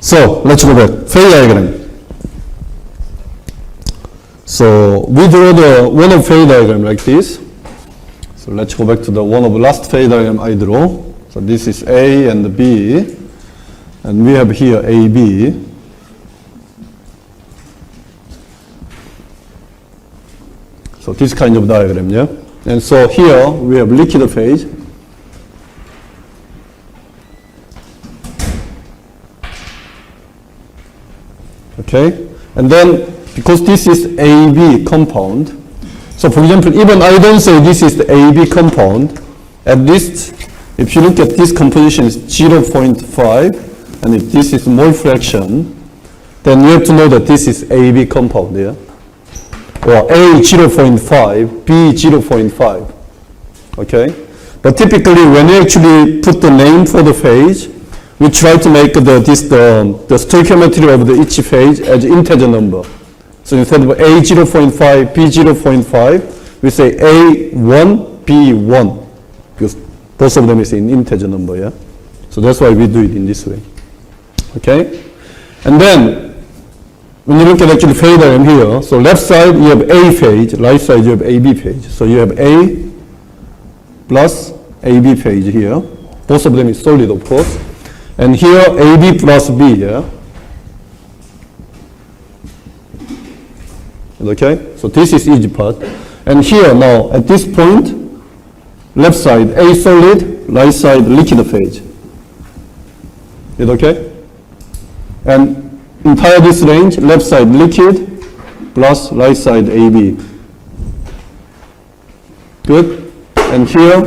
So let's go back. Phase diagram. So we draw the one-of phase diagram like this. So let's go back to the one of last phase diagram I draw. So this is A and B, and we have here AB. So this kind of diagram, yeah. And so here we have liquid phase. Okay, and then because this is AB compound, so for example, even I don't say this is the AB compound, at least if you look at this composition is 0.5, and if this is mole fraction, then you have to know that this is AB compound, yeah? Or A 0.5, B 0.5, okay? But typically when you actually put the name for the phase, we try to make the stoichiometry of the each phase as integer number. So instead of A 0.5, B 0.5, we say A1, B1, because both of them is in integer number, yeah? So that's why we do it in this way, okay? And then, when you look at actually phase diagram here, so left side you have A phase, right side you have AB phase. So you have A plus AB phase here. Both of them is solid, of course. And here AB plus B, yeah? Okay, so this is easy part. And here now, at this point, left side A solid, right side liquid phase. Is it okay? And entire this range, left side liquid plus right side AB. Good? And here,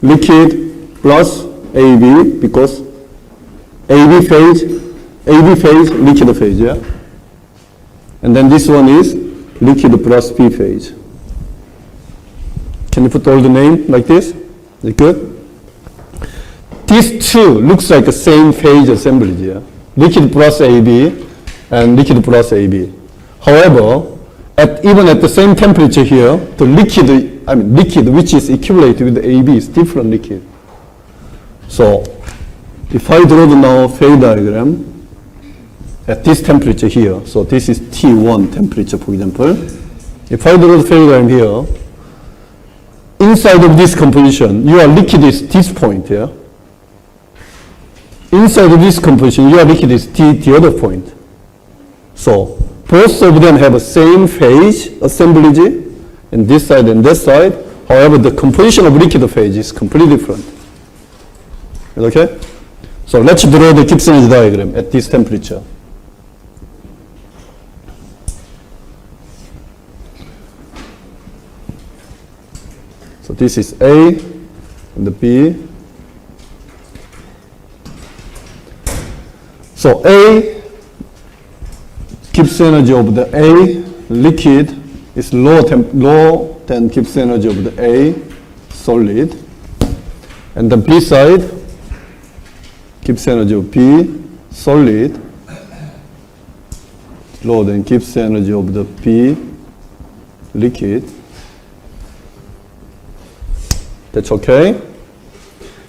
liquid plus AB, because AB phase, liquid phase, yeah? And then this one is liquid plus P phase. Can you put all the name like this? Is it good? These two looks like the same phase assemblage, yeah? Liquid plus AB and liquid plus AB. However, even at the same temperature here, the liquid which is equivalent with the AB is different liquid. So, if I draw the now phase diagram at this temperature here, so this is T1 temperature, for example. If I draw the phase diagram here, inside of this composition, your liquid is this point here. Inside of this composition, your liquid is the other point. So, both of them have the same phase assemblage in this side and this side. However, the composition of liquid phase is completely different. Okay? So, let's draw the Gibbs energy diagram at this temperature. So, this is A and the B. So A, Gibbs energy of the A liquid is lower than Gibbs energy of the A solid. And the B side, Gibbs energy of B solid, lower than Gibbs energy of the B liquid. That's okay.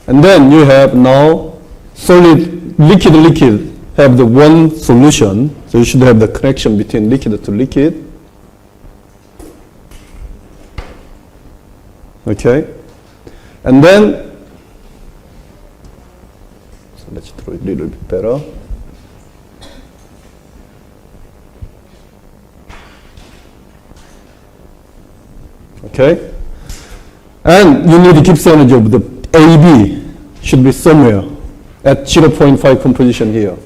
And then you have now solid, liquid have the one solution, so you should have the connection between liquid to liquid. Okay, and then, so let's draw it a little bit better. Okay, and you need the Gibbs energy of the AB should be somewhere at 0.5 composition here.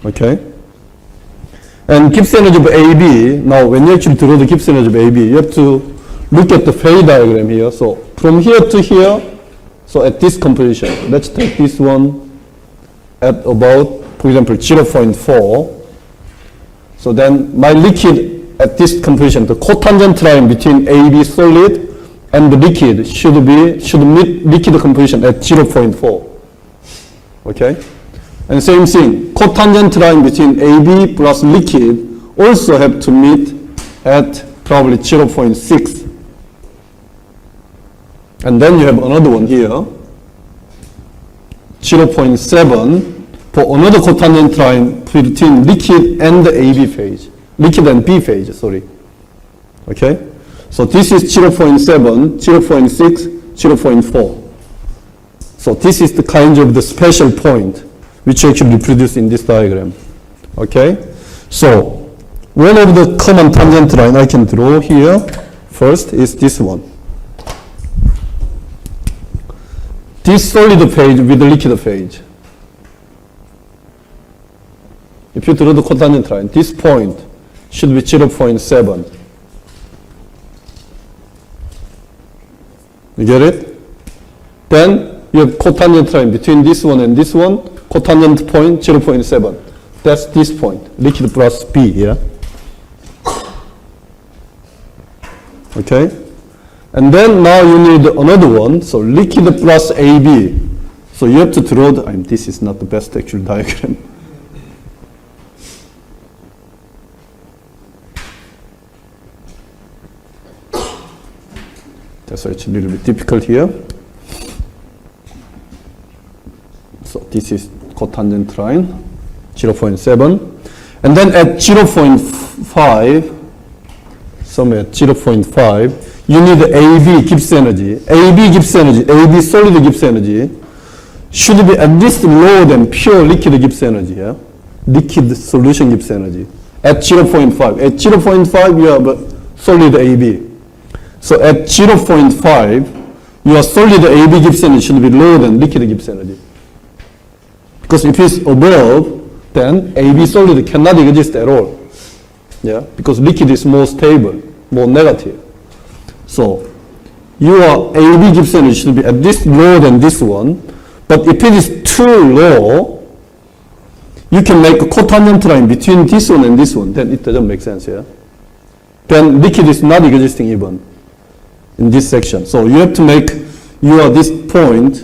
Okay, and Gibbs energy of AB, now when you actually draw the Gibbs energy of AB, you have to look at the phase diagram here. So from here to here, so at this composition, let's take this one at about, for example, 0.4. So then my liquid at this composition, the cotangent line between AB solid and the liquid should meet liquid composition at 0.4. Okay? And same thing, cotangent line between AB plus liquid also have to meet at probably 0.6. And then you have another one here, 0.7, for another cotangent line between liquid and the AB phase, liquid and B phase, sorry. Okay? So this is 0.7, 0.6, 0.4. So this is the kind of the special point which actually reproduced in this diagram. Okay? So one of the common tangent line I can draw here first is this one. This solid phase with the liquid phase. If you draw the cotangent line, this point should be 0.7. You get it? Then you have cotangent line between this one and this one, cotangent point 0.7. That's this point, liquid plus B, yeah? Okay? And then now you need another one, so liquid plus AB. So you have to draw the, this is not the best actual diagram. That's actually a little bit difficult here. So this is cotangent line, 0.7. And then at 0.5, somewhere at 0.5, you need AB Gibbs energy. AB Gibbs energy, AB solid Gibbs energy should be at least lower than pure liquid Gibbs energy, yeah? Liquid solution Gibbs energy. At 0.5. At 0.5, you have solid AB. So at 0.5, your solid AB Gibbs energy should be lower than liquid Gibbs energy. Because if it's above, then AB solid cannot exist at all. Yeah, because liquid is more stable, more negative. So your AB Gibbs energy should be at least lower than this one. But if it is too low, you can make a cotangent line between this one and this one. Then it doesn't make sense, yeah? Then liquid is not existing even in this section. So you have to make your this point,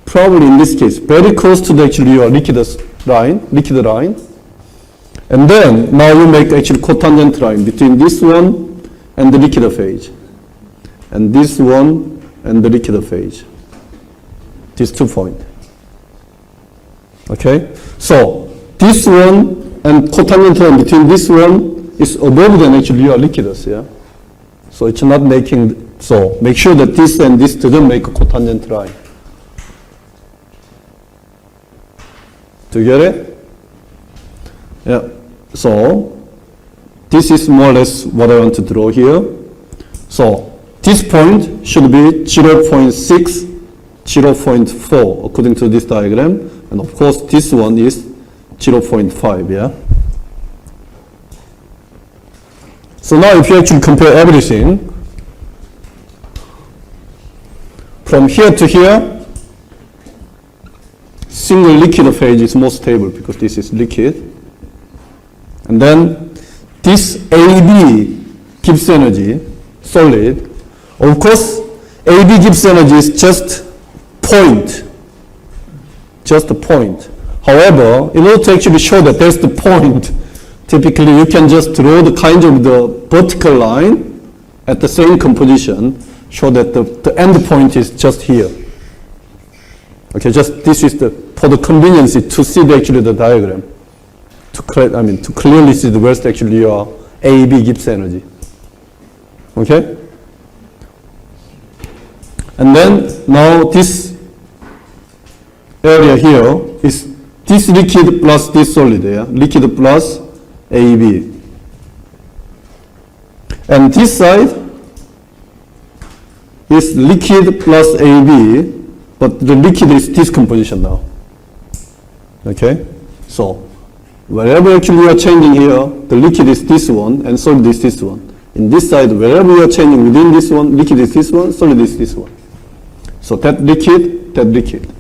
probably in this case, very close to the actually your liquid line. And then now you make actually cotangent line between this one and the liquid phase. And this one and the liquid phase. These 2 points. Okay? So this one and cotangent line between this one is above than actually your liquids, yeah? So it's not making, so make sure that this and this doesn't make a cotangent line. Do you get it? Yeah. So this is more or less what I want to draw here. So this point should be 0.6, 0.4 according to this diagram. And of course this one is 0.5, yeah? So now if you actually compare everything, from here to here, single liquid phase is more stable because this is liquid. And then this AB Gibbs energy, solid. Of course, AB Gibbs energy is just point. Just a point. However, in order to actually show that there's the point, typically you can just draw the kind of the vertical line at the same composition, show that the end point is just here. Okay, just this is the, for the convenience to see actually the diagram. To clearly see the where's actually your AB Gibbs energy. Okay? And then now this area here is this liquid plus this solid, yeah? Liquid plus AB. And this side is liquid plus AB, but the liquid is this composition now. Okay? So wherever actually you are changing here, the liquid is this one and solid is this one. In this side, wherever you are changing within this one, liquid is this one, solid is this one. So that liquid, that liquid.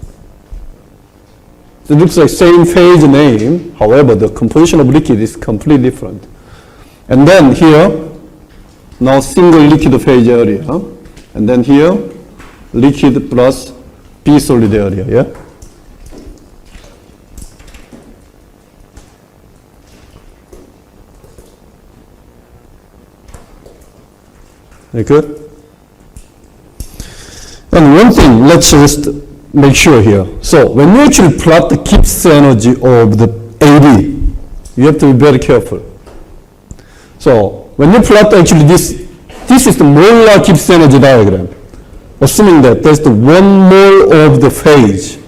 It looks like same phase name, however, the composition of liquid is completely different. And then here, now single liquid phase area, and then here, liquid plus B solid area, yeah? Very good. And one thing, let's just make sure here. So when you actually plot the Gibbs energy of the AB, you have to be very careful. So when you plot actually this is the molar Gibbs energy diagram, assuming that there's the 1 mole of the phase.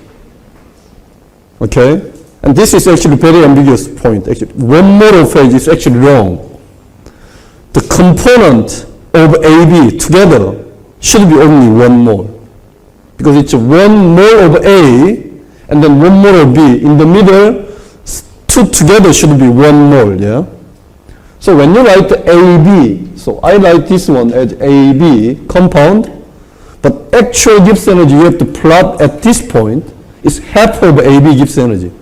Okay? And this is actually very ambiguous point. Actually, 1 mole of phase is actually wrong. The component of AB together should be only 1 mole. Because it's 1 mole of A and then 1 mole of B. In the middle, two together should be 1 mole, yeah? So when you write AB, so I write this one as AB compound, but actual Gibbs energy you have to plot at this point is half of AB Gibbs energy.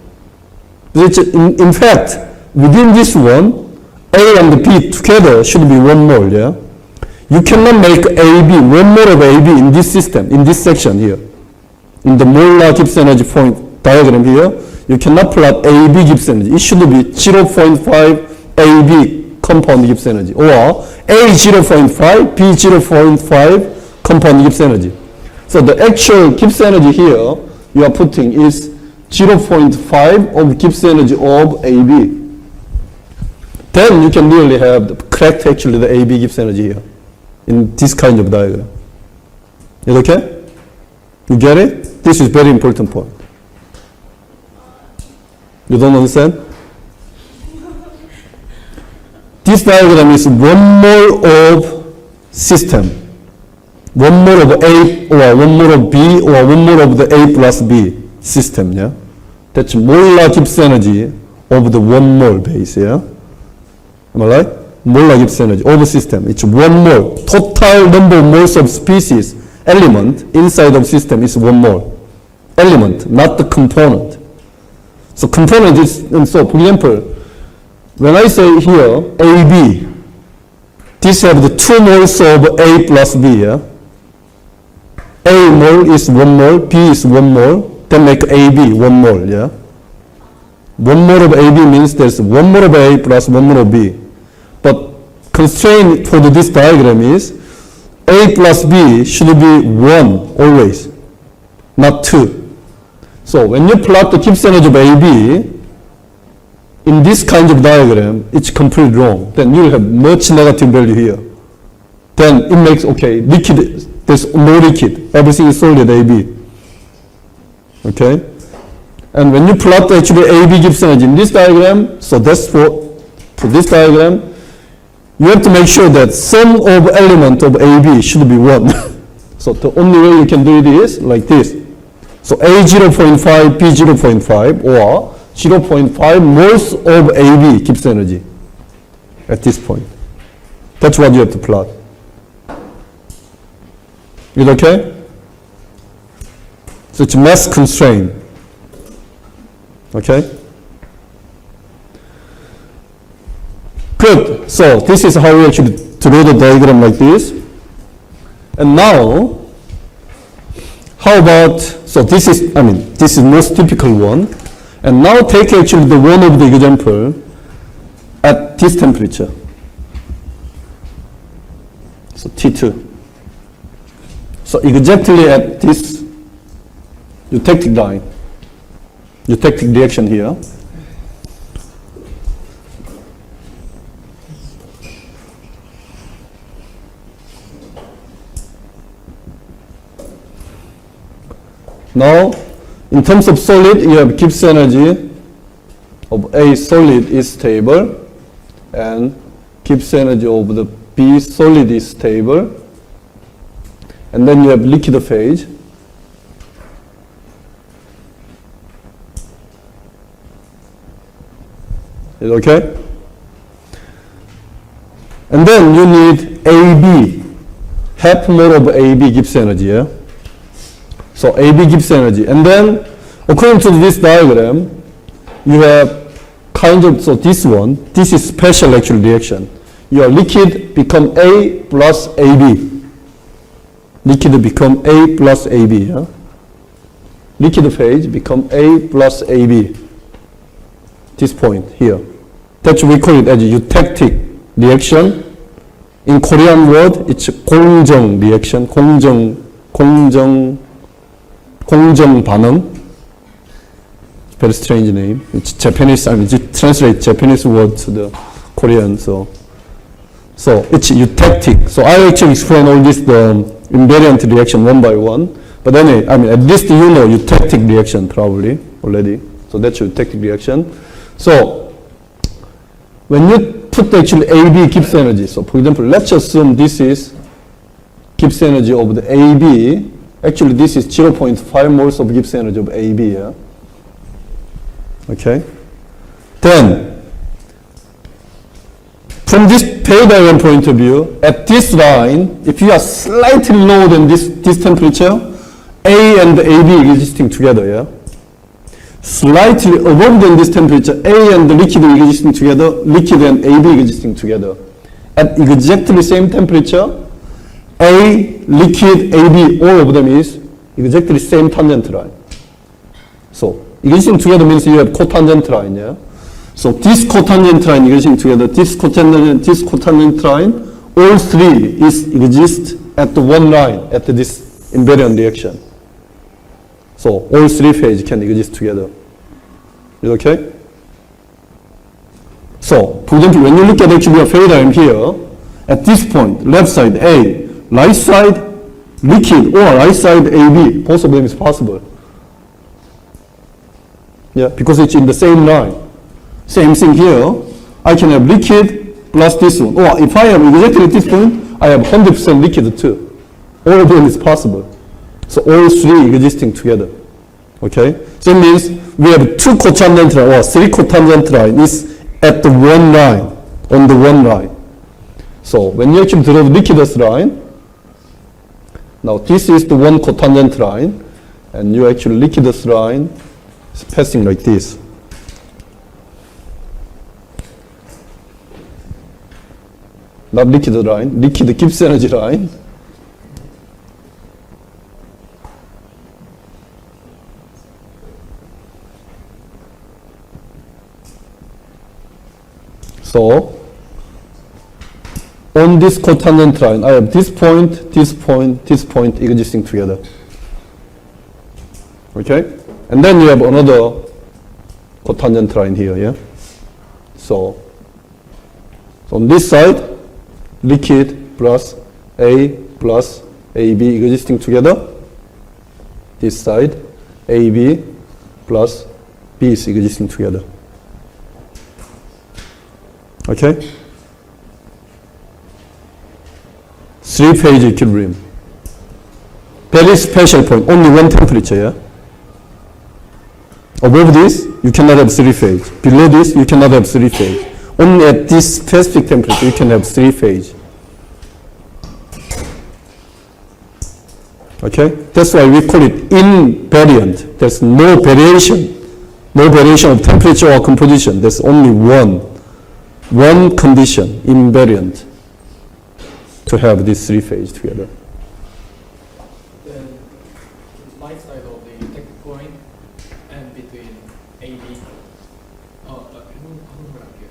In fact, within this one, A and B together should be 1 mole, yeah? You cannot make AB, 1 mole of AB in this system, in this section here. In the molar Gibbs energy point diagram here, you cannot plot AB Gibbs energy. It should be 0.5 AB compound Gibbs energy, or A 0.5, B 0.5 compound Gibbs energy. So the actual Gibbs energy here you are putting is 0.5 of Gibbs energy of AB. Then you can really have the correct actually the AB Gibbs energy here in this kind of diagram. Is it okay? You get it? This is very important point. You don't understand? This diagram is 1 mole of system, 1 mole of A or 1 mole of B or 1 mole of the A plus B system, yeah? That's molar Gibbs energy of the 1 mole base, yeah? Am I right? Molar Gibbs energy of a system. It's 1 mole. Total number of moles of species, element inside of system is 1 mole. Element, not the component. So component is, and so for example, when I say here AB, this have the 2 moles of A plus B, yeah? A mole is 1 mole, B is 1 mole, then make AB 1 mole, yeah? 1 mole of AB means there's 1 mole of A plus 1 mole of B. But constraint for this diagram is A plus B should be 1 always, not 2. So when you plot the Gibbs energy of AB, in this kind of diagram, it's completely wrong. Then you will have much negative value here. Then it makes, okay, liquid, there's no liquid. Everything is solid AB. Okay? And when you plot actually AB Gibbs energy in this diagram, so that's for this diagram, you have to make sure that sum of element of AB should be 1. So the only way you can do it is like this. So A 0.5, B 0.5, or 0.5 moles of AB Gibbs energy at this point. That's what you have to plot. Is it okay? So it's mass constraint. Okay? Good. So this is how we actually draw the diagram like this. And now, how about, so this is, this is most typical one. And now take actually the one of the example at this temperature. So T2. So exactly at this eutectic line, eutectic reaction here. Now, in terms of solid, you have Gibbs energy of A solid is stable, and Gibbs energy of the B solid is stable, and then you have liquid phase. Is it okay? And then you need AB, half mole of AB Gibbs energy, yeah? So AB Gibbs energy. And then, according to this diagram, you have kind of, so this one, this is special actual reaction. Your liquid become A plus AB. Liquid become A plus AB. Yeah? Liquid phase become A plus AB. This point here. That's what we call it as eutectic reaction. In Korean word, it's 공정 reaction. 공정 공정 반응. Very strange name. It's Japanese, I mean, it translate Japanese word to the Korean, so it's eutectic. So I actually explain all this, the invariant reaction one by one. But anyway, I mean, at least you know eutectic reaction probably already. So that's eutectic reaction. So when you put actually AB Gibbs energy, so for example, let's assume this is Gibbs energy of the AB. Actually, this is 0.5 moles of Gibbs energy of AB. Yeah? Okay. Then, from this Peritectic point of view, at this line, if you are slightly lower than this temperature, A and AB existing together, yeah? Slightly above than this temperature, A and the liquid existing together, liquid and AB existing together. At exactly same temperature, A, liquid, AB, all of them is exactly same tangent line. So, existing together means you have cotangent line, yeah? So this cotangent line existing together, this cotangent line, all three exist at the one line, at this invariant reaction. So all three phases can exist together. Is it okay? So, for example, when you look at actually a phase diagram here, at this point, left side A, right side liquid, or right side AB, both of them is possible. Yeah, because it's in the same line. Same thing here. I can have liquid plus this one. Or if I have exactly at this point, I have 100% liquid too. All of them is possible. So all three existing together. Okay? So it means we have two cotangent line or three cotangent line is at the one line, on the one line. So when you actually draw the liquidus line, now this is the one cotangent line, and you actually liquidus line is passing like this. Not liquid line, liquid Gibbs energy line. So, on this cotangent line, I have this point, this point, this point existing together. Okay? And then you have another cotangent line here, yeah? So on this side, liquid plus A plus AB existing together. This side, AB plus B is existing together. Okay? Three-phase equilibrium. Very special point, only one temperature, yeah? Above this, you cannot have three-phase. Below this, you cannot have three-phase. Only at this specific temperature, you can have three-phase. Okay? That's why we call it invariant. There's no variation. No variation of temperature or composition. There's only one condition, invariant, to have these three phases together. Then right side of the eutectic point and between AB.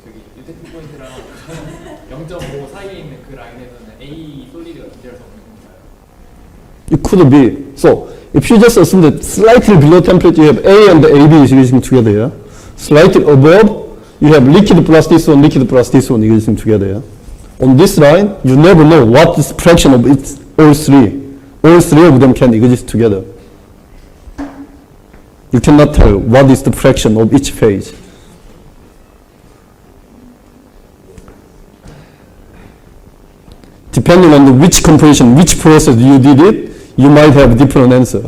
저기 eutectic 포인트랑 0.5 사이에 있는 그 라인에서는 A 솔리드가 존재할 수 없는 건가요? It could be. So if you just assume that slightly below temperature, you have A and the AB is existing together, yeah? Slightly above, you have liquid plus this one existing together, yeah? On this line, you never know what is fraction of it, all three. All three of them can exist together. You cannot tell what is the fraction of each phase. Depending on which composition, which process you did it, you might have a different answer.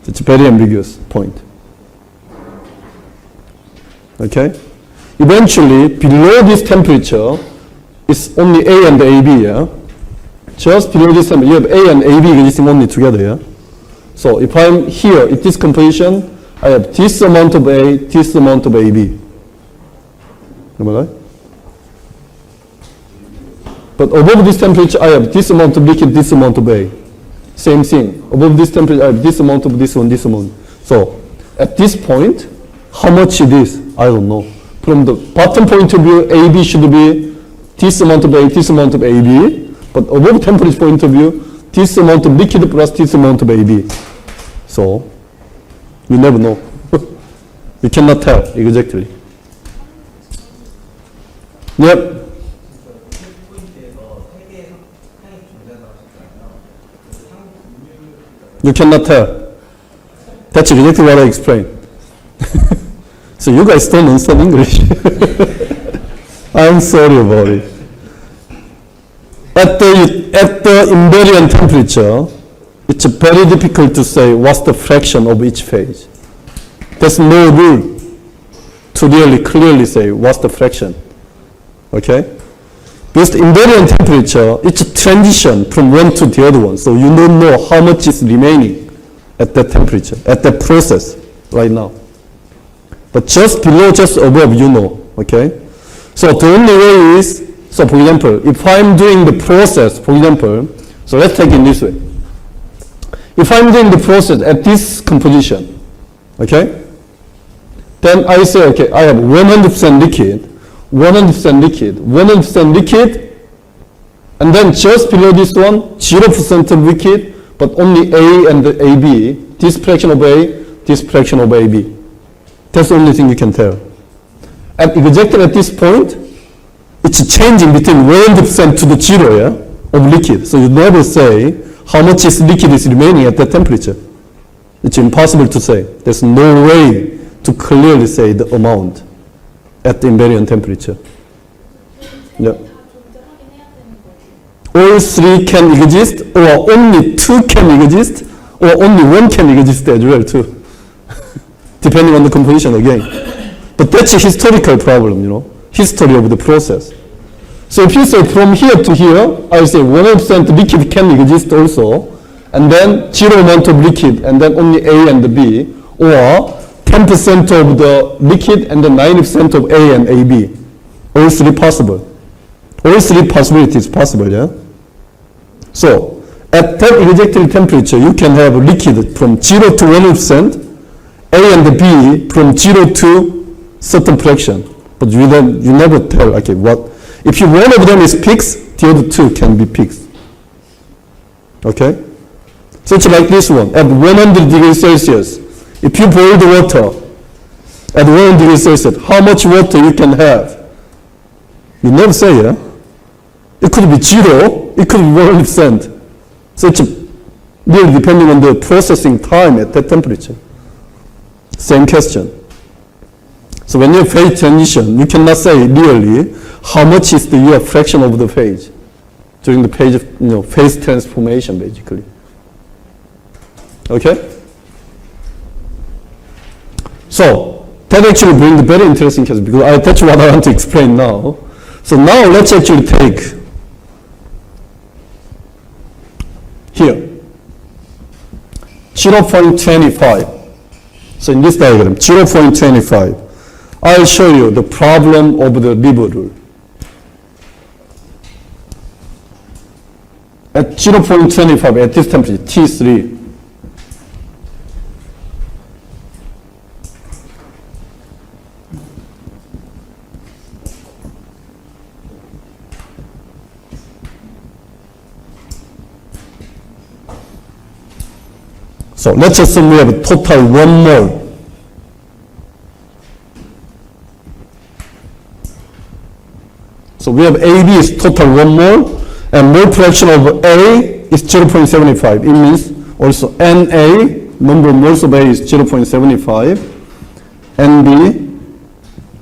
It's a very ambiguous point. Okay? Eventually, below this temperature, it's only A and AB, yeah? Just below this temperature, you have A and AB existing only together, yeah? So if I'm here, in this composition, I have this amount of A, this amount of AB. Am I right? But above this temperature, I have this amount of liquid, this amount of A. Same thing. Above this temperature, I have this amount of this one, this amount. So at this point, how much it is, I don't know. From the bottom point of view, AB should be this amount of A, this amount of AB. But above temperature point of view, this amount of liquid plus this amount of AB. So you never know. You cannot tell exactly. Yep. You cannot tell. That's exactly what I explained. So you guys don't understand English. I'm sorry about it. At the invariant temperature, it's very difficult to say what's the fraction of each phase. There's no rule to really clearly say what's the fraction. Okay? Because the invariant temperature, it's a transition from one to the other one. So you don't know how much is remaining at that temperature, at that process right now. But just below, just above, you know. Okay? So the only way is, so for example, if I'm doing the process, for example, so let's take it this way. If I'm doing the process at this composition, okay? Then I say, okay, I have 100% liquid, 100% liquid, 100% liquid, and then just below this one, 0% of liquid, but only A and the AB, this fraction of A, this fraction of AB. That's the only thing you can tell. And exactly at this point, it's changing between 100% to the 0, yeah, of liquid. So you never say how much is liquid is remaining at that temperature. It's impossible to say. There's no way to clearly say the amount at the invariant temperature. Yeah. All three can exist, or only two can exist, or only one can exist as well too. Depending on the composition again. But that's a historical problem, you know, history of the process. So if you say from here to here, I say 100% liquid can exist also, and then 0 amount of liquid, and then only A and the B, or 10% of the liquid and then 90% of A and AB. All three possible. All three possibilities possible, yeah? So, at that exactly temperature, you can have liquid from 0 to 100%, A and the B from 0 to certain fraction. But you never tell, okay, what, if one of them is fixed, the other two can be fixed. Okay? So it's like this one, at 100 degrees Celsius, if you boil the water at 100 degrees Celsius, how much water you can have? You never say, yeah? It could be 0, it could be 100%. So it's really depending on the processing time at that temperature. Same question. So when you have phase transition, you cannot say really how much is the your fraction of the phase during the phase, phase transformation basically. Okay? So that actually brings a very interesting case because that's what I want to explain now. So now let's actually take here 0.25. So in this diagram, 0.25. I'll show you the problem of the Lieb rule. At 0.25, at this temperature, T3, so let's assume we have a total 1 mole. So we have AB is total 1 mole, and mole fraction of A is 0.75. It means also NA, number of moles of A is 0.75, NB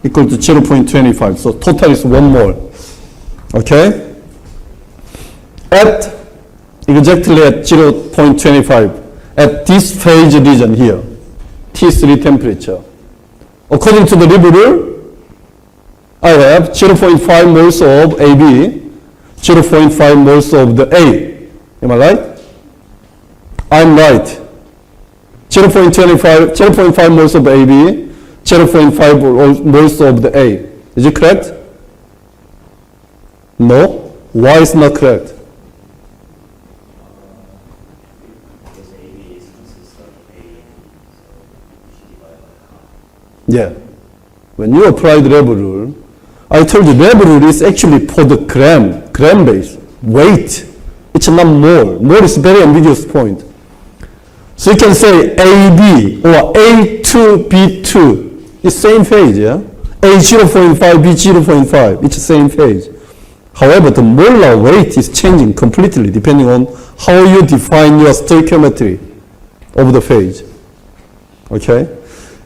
equal to 0.25. So total is 1 mole. Okay? At exactly at 0.25. At this phase region here, T3 temperature. According to the Lieb rule, I have 0.5 moles of AB, 0.5 moles of the A. Am I right? I'm right. 0.5 moles of AB, 0.5 moles of the A. Is it correct? No. Why is not correct? Yeah. When you apply the Lieb rule, I told you Lieb rule is actually for the gram base, weight. It's not mole. Mole is a very ambiguous point. So you can say AB or A2B2 is same phase, yeah? A0.5, B0.5, it's the same phase. However, the molar weight is changing completely depending on how you define your stoichiometry of the phase. Okay?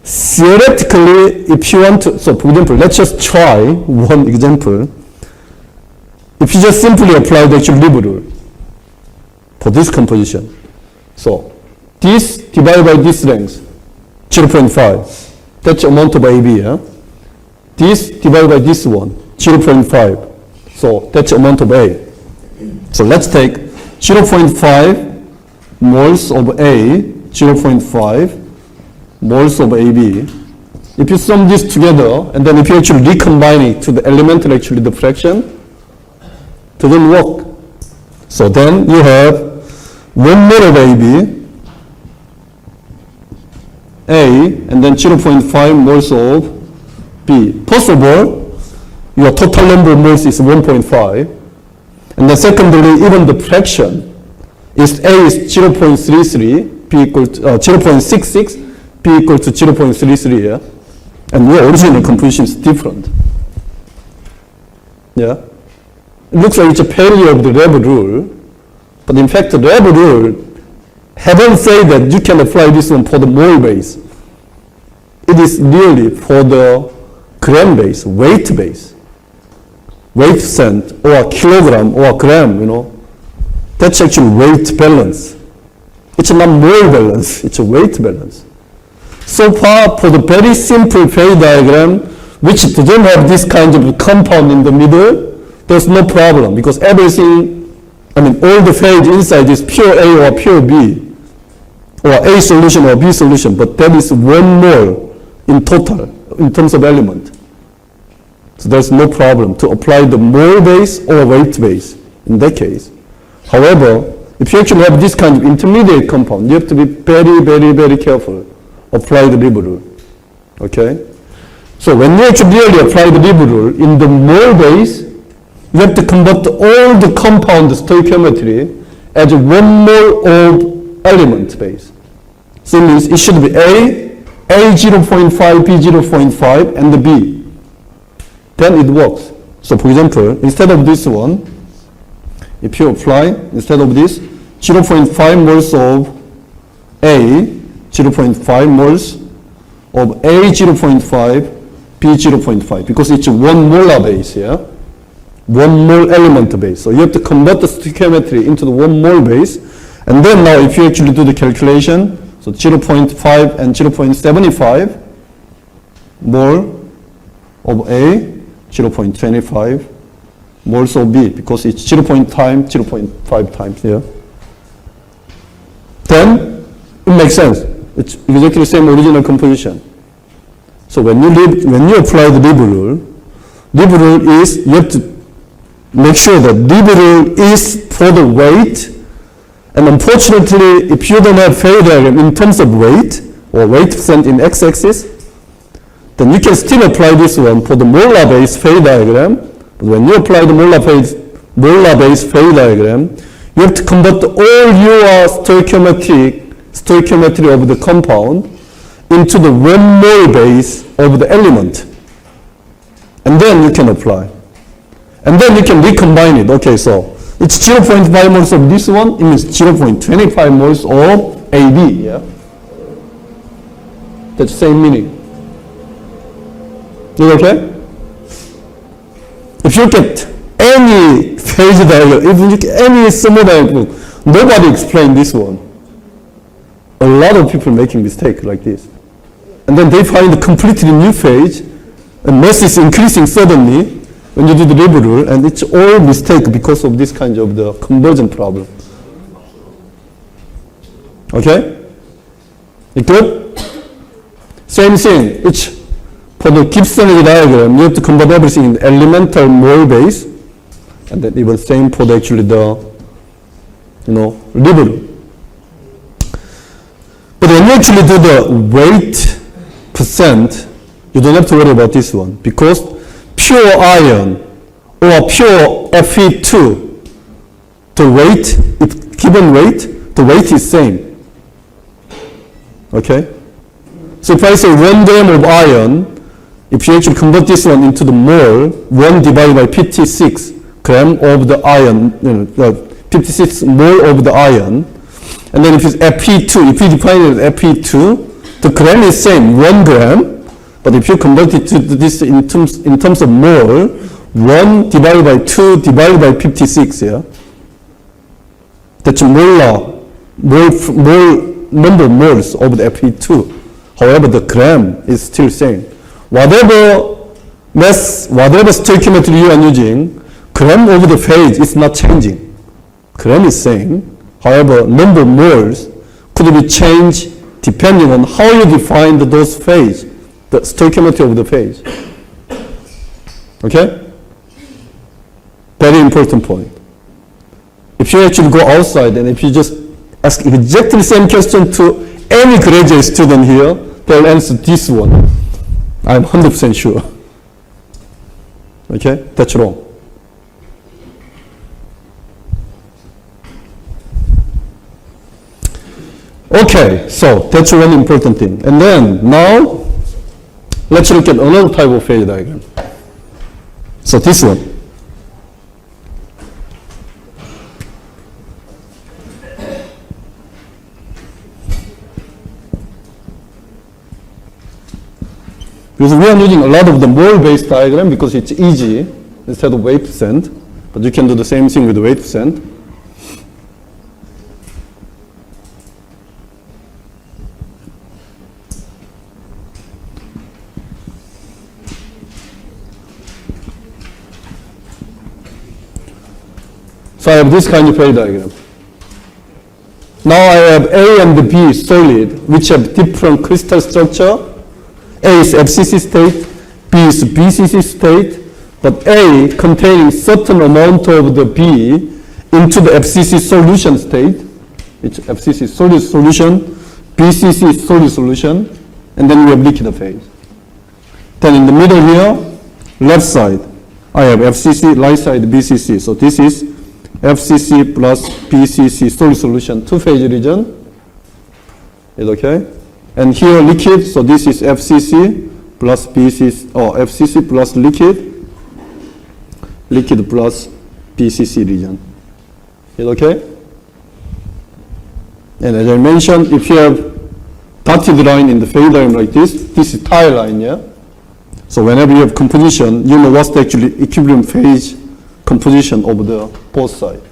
Theoretically, if you want to, so for example, let's just try one example. If you just simply apply the actual Lieb rule for this composition. So, this divided by this length, 0.5. That's amount of AB, yeah? This divided by this one, 0.5. So, that's amount of A. So, let's take 0.5 moles of A, 0.5 moles of AB. If you sum this together, and then if you actually recombine it to the elemental, actually the fraction, doesn't work. So then you have 1 mole of AB, A, and then 0.5 moles of B. First of all, your total number of moles is 1.5. And then secondly, even the fraction is A is 0.33, B equal to 0.66, B equal to 0.33, yeah? And your original composition is different. Yeah? It looks like it's a failure of the Leb rule, but in fact the Leb rule haven't said that you can apply this one for the mole base. It is really for the gram base, weight base. Weight cent or kilogram or gram, you know. That's actually weight balance. It's not mole balance, it's a weight balance. So far, for the very simple phase diagram, which doesn't have this kind of compound in the middle, there's no problem because everything, I mean, all the phase inside is pure A or pure B, or A solution or B solution, but that is 1 mole in total, in terms of element. So there's no problem to apply the mole base or weight base in that case. However, if you actually have this kind of intermediate compound, you have to be very, very, very careful. Apply the Lieb rule. Okay? So when you actually really apply the Lieb rule in the mole base, you have to convert all the compound stoichiometry as 1 mole of element base. So it means it should be A0.5, B0.5, and the B. Then it works. So for example, instead of this one, if you apply, instead of this, 0.5 moles of A, 0.5 moles of A 0.5, B 0.5, because it's 1 molar base here, 1 mole element base. So you have to convert the stoichiometry into the 1 mole base, and then now if you actually do the calculation, so 0.5 and 0.75 mole of A, 0.25 moles of B, because it's 0.5 times here. Then it makes sense. It's exactly the same original composition. So when you apply the Lieb rule is, you have to make sure that Lieb rule is for the weight, and unfortunately, if you don't have phase diagram in terms of weight, or weight percent in x-axis, then you can still apply this one for the molar base phase diagram. But when you apply the molar base phase diagram, you have to convert all your stoichiometry of the compound into the 1 mole base of the element. And then you can apply. And then you can recombine it. Okay, so it's 0.5 moles of this one, it means 0.25 moles of AB, yeah? That's the same meaning. Is it okay? If you look at any phase diagram, if you look at any thermodynamic book, nobody explained this one. A lot of people making mistake like this. And then they find a completely new phase, and mass is increasing suddenly when you do the Lieb rule, and it's all mistake because of this kind of the conversion problem. Okay? It good? Same thing. It's for the Gibbs energy diagram, you have to convert everything in elemental mole base, and then even same for the actually the, Lieb rule. But when you actually do the weight percent, you don't have to worry about this one, because pure iron or pure Fe2, the weight, if given weight, the weight is same. Okay? So if I say 1 gram of iron, if you actually convert this one into the mole, 1 divided by 56 gram of the iron, 56 mole of the iron, and then if it's Fe2, if you define it as Fe2, the gram is same, 1 gram, but if you convert it to this in terms of mole, 1 divided by 2 divided by 56, yeah? That's molar, number of moles of the Fe2. However, the gram is still same. Whatever mass, whatever stoichiometry you are using, gram over the phase is not changing. Gram is same. However, number of moles could be changed depending on how you define those phase, the stoichiometry of the phase. Okay? Very important point. If you actually go outside and if you just ask exactly the same question to any graduate student here, they'll answer this one. I'm 100% sure. Okay? That's wrong. Okay, so that's one important thing. And then now, let's look at another type of phase diagram. So this one. Because we are using a lot of the mole-based diagram because it's easy instead of weight percent, but you can do the same thing with the weight percent. So I have this kind of phase diagram. Now I have A and B solid, which have different crystal structure. A is FCC state, B is BCC state, but A containing certain amount of the B into the FCC solution state. It's FCC solid solution, BCC solid solution, and then we have liquid phase. Then in the middle here, left side, I have FCC, right side BCC. So this is FCC plus BCC solid solution, two-phase region. Is okay? And here liquid, so this is FCC plus BCC, or FCC plus liquid, liquid plus BCC region. Is okay? And as I mentioned, if you have dotted line in the phase diagram like this is tie line, yeah? So whenever you have composition, you know what's the actually equilibrium phase composition of the both sides.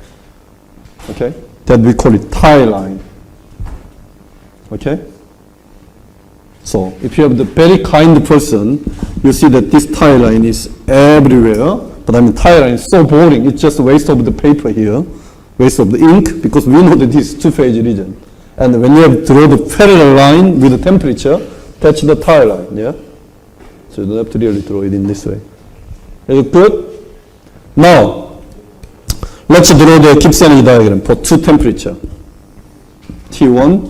Okay? That we call it tie line. Okay? So if you have the very kind person, you see that this tie line is everywhere. But I mean, tie line is so boring. It's just a waste of the paper here, waste of the ink, because we know that this is two-phase region. And when you have draw the parallel line with the temperature, that's the tie line. Yeah. So you don't have to really draw it in this way. Is it good? Now, let's draw the Gibbs energy diagram for two temperature, T1,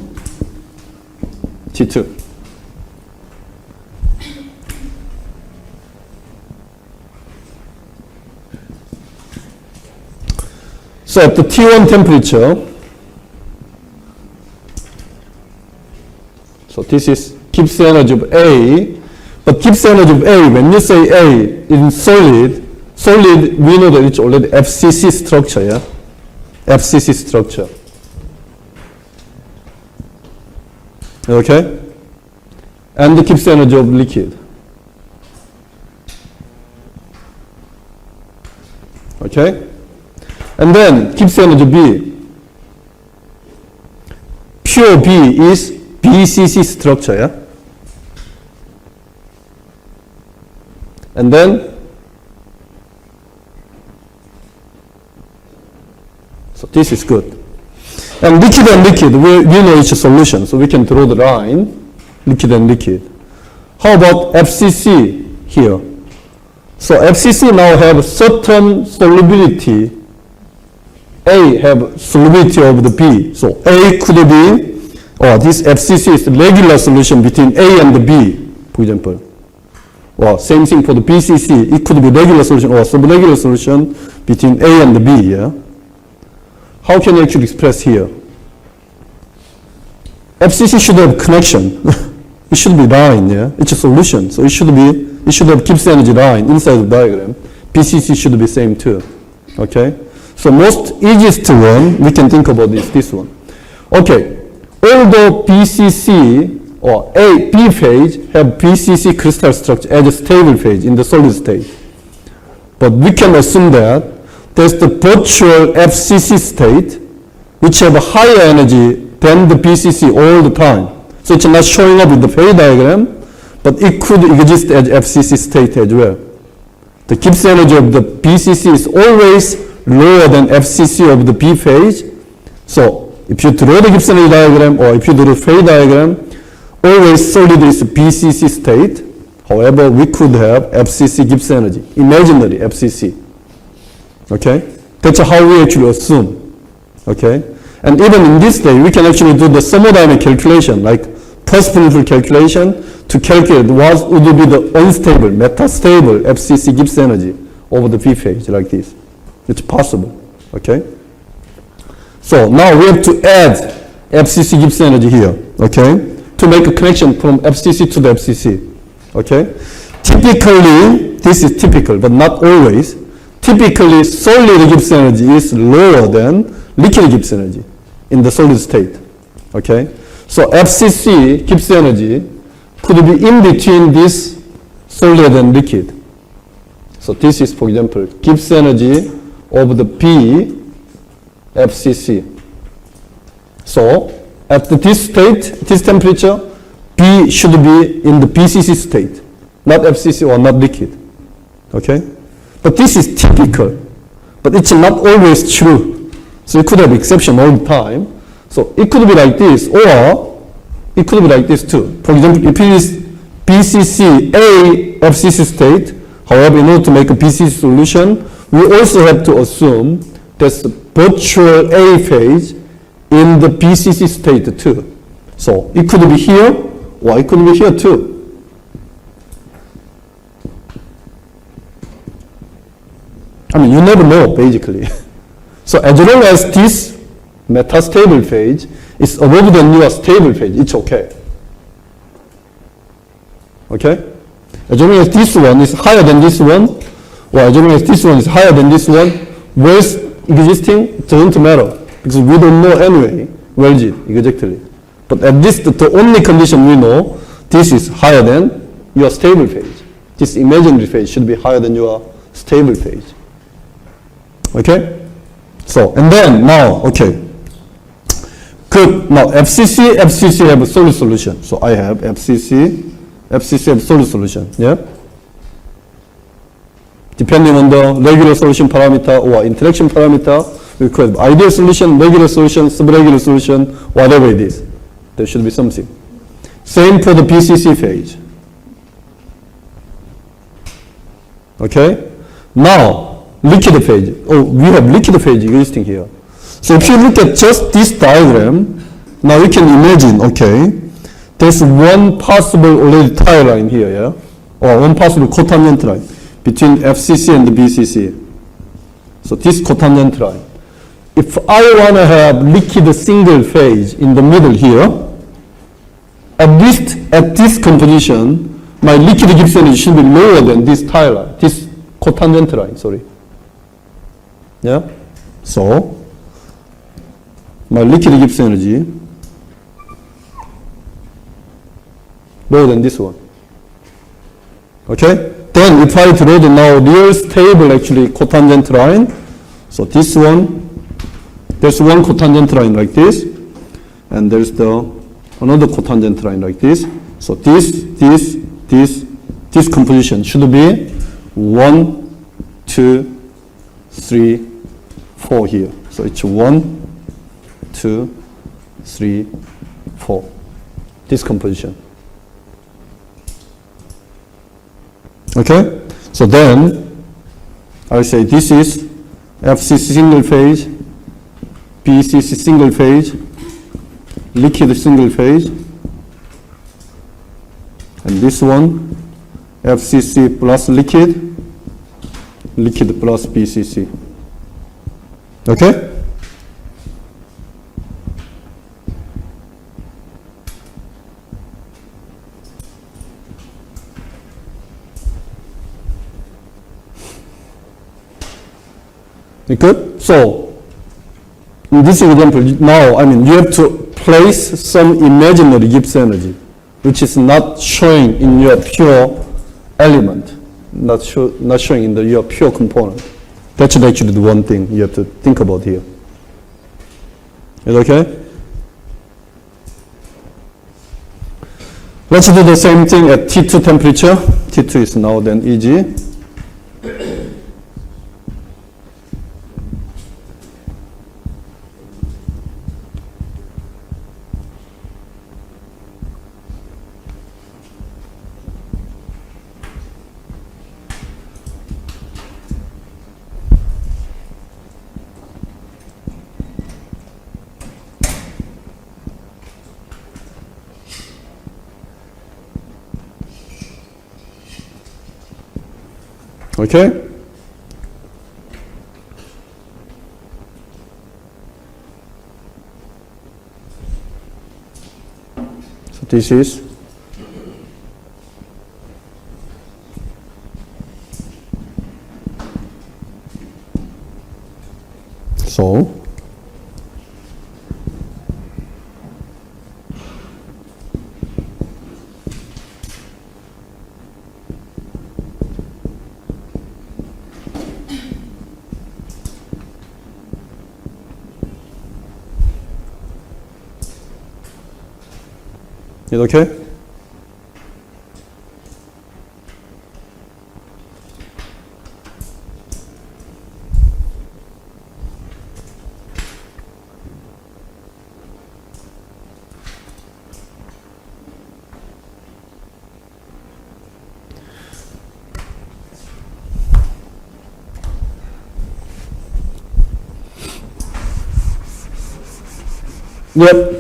T2. So at the T1 temperature, so this is Gibbs energy of A, but Gibbs energy of A, when you say A in solid, we know that it's already FCC structure, yeah? FCC structure. Okay? And the Gibbs energy of liquid. Okay? And then Gibbs energy B. Pure B is BCC structure, yeah? And then, so this is good. And liquid, we know it's a solution, so we can draw the line, liquid and liquid. How about FCC here? So FCC now have certain solubility. A have solubility of the B. So A could be, this FCC is the regular solution between A and the B, for example. Or same thing for the BCC. It could be regular solution or subregular solution between A and the B, yeah? How can you actually express here? FCC should have connection. It should be line, yeah? It's a solution. So it should have Gibbs energy line inside the diagram. BCC should be same too. Okay? So most easiest one we can think about is this one. Okay. Although BCC or B phase have BCC crystal structure as a stable phase in the solid state. But we can assume that there's the virtual FCC state which have a higher energy than the BCC all the time. So it's not showing up in the phase diagram, but it could exist as FCC state as well. The Gibbs energy of the BCC is always lower than FCC of the B phase. So if you draw the Gibbs energy diagram or if you draw the phase diagram, always solid is BCC state. However, we could have FCC Gibbs energy, imaginary FCC. Okay? That's how we actually assume. Okay? And even in this day, we can actually do the thermodynamic calculation, like first-principle calculation, to calculate what would be the unstable, metastable FCC Gibbs energy over the B phase, like this. It's possible. Okay? So now we have to add FCC Gibbs energy here. Okay? To make a connection from FCC to the FCC. Okay? Typically, this is typical, but not always. Typically, solid Gibbs energy is lower than liquid Gibbs energy in the solid state. Okay? So FCC Gibbs energy could be in between this solid and liquid. So this is, for example, Gibbs energy of the B FCC. So at this state, this temperature, B should be in the BCC state, not FCC or not liquid. Okay? But this is typical. But it's not always true. So it could have exception all the time. So it could be like this, or it could be like this too. For example, if it is BCC A FCC state, however, in order to make a BCC solution, we also have to assume there's the virtual A phase in the BCC state too. So it could be here, or it could be here too. I mean, you never know, basically. So as long as this metastable phase is above than your stable phase, it's okay. Okay? As long as this one is higher than this one, or as long as this one is higher than this one, where's existing, it doesn't matter. Because we don't know anyway, where is it exactly. But at least the only condition we know, this is higher than your stable phase. This imaginary phase should be higher than your stable phase. Okay? So, and then now, okay. Good. Now, FCC have a solid solution. So I have FCC have solid solution. Yeah? Depending on the regular solution parameter or interaction parameter, we could have ideal solution, regular solution, subregular solution, whatever it is. There should be something. Same for the BCC phase. Okay? Now, liquid phase. Oh, we have liquid phase existing here. So if you look at just this diagram, now you can imagine, okay, there's one possible already tie line here, yeah? Or one possible cotangent line between FCC and the BCC. So this cotangent line. If I want to have liquid single phase in the middle here, at least at this composition, my liquid Gibbs energy should be lower than this tie line, this cotangent line, sorry. Yeah? So, my liquid Gibbs energy lower than this one. Okay? Then if I draw the now real stable actually cotangent line, so this one, there's one cotangent line like this, and there's another cotangent line like this. So this composition should be 1, 2, 3, 4 here. So it's 1, 2, 3, 4. This composition. Okay? So then I say this is FCC single phase, BCC single phase, liquid single phase, and this one FCC plus liquid plus BCC. Okay? Good? So, in this example, now, you have to place some imaginary Gibbs energy, which is not showing in your pure element, not showing in your pure component. That's actually the one thing you have to think about here. Is it okay? Let's do the same thing at T2 temperature. T2 is now then Eg. Okay? So this is so is it okay? Yep.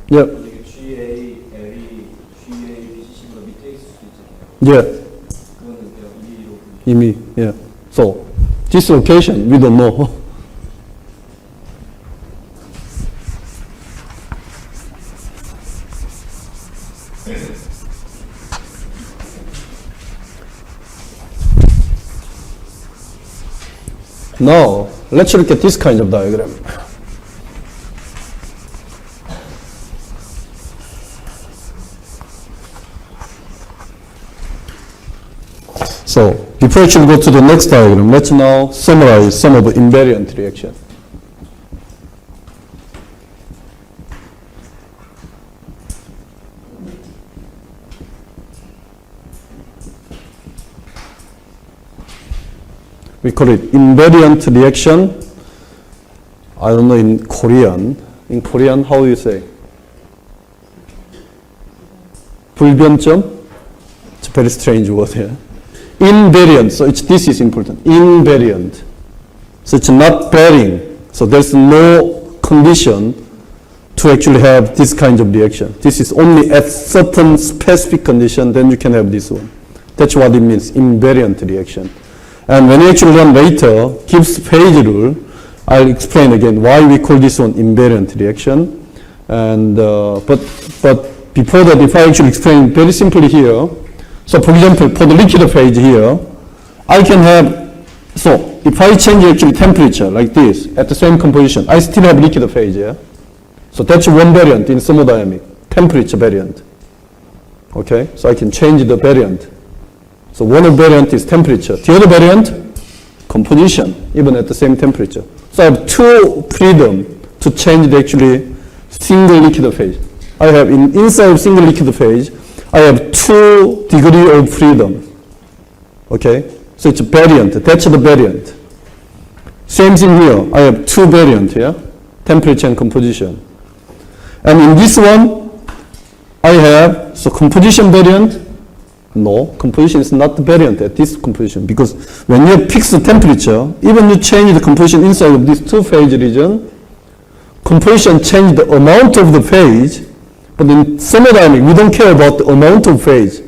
Yep. GA, LE, GA, BCC보다 밑에 있을 수 있잖아요. Yeah. 그거는 그냥 이미, yeah. So, this location, we don't know. Now, let's look at this kind of diagram. So, before we go to the next diagram, let's now summarize some of the invariant reaction. We call it invariant reaction. I don't know in Korean. In Korean, how do you say? 불변점? It's a very strange word here. Invariant, so this is important. Invariant. So it's not varying. So there's no condition to actually have this kind of reaction. This is only at certain specific condition, then you can have this one. That's what it means, invariant reaction. And when you actually learn later, Gibbs phase rule, I'll explain again why we call this one invariant reaction. And but before that, if I actually explain very simply here, so for example, for the liquid phase here, I can have, so if I change actually temperature like this at the same composition, I still have liquid phase, yeah? So that's one variant in thermodynamics, temperature variant. Okay, so I can change the variant. So one of variant is temperature. The other variant, composition, even at the same temperature. So I have two freedom to change the actually single liquid phase. I have inside of single liquid phase, I have 2 degrees of freedom. Okay, so it's a variant. That's the variant. Same thing here. I have 2 variants here, temperature and composition. And in this one, I have, so composition variant, no, composition is not the variant at this composition, because when you fix the temperature, even you change the composition inside of this 2-phase region, composition change the amount of the phase, but in thermodynamics, we don't care about the amount of phase.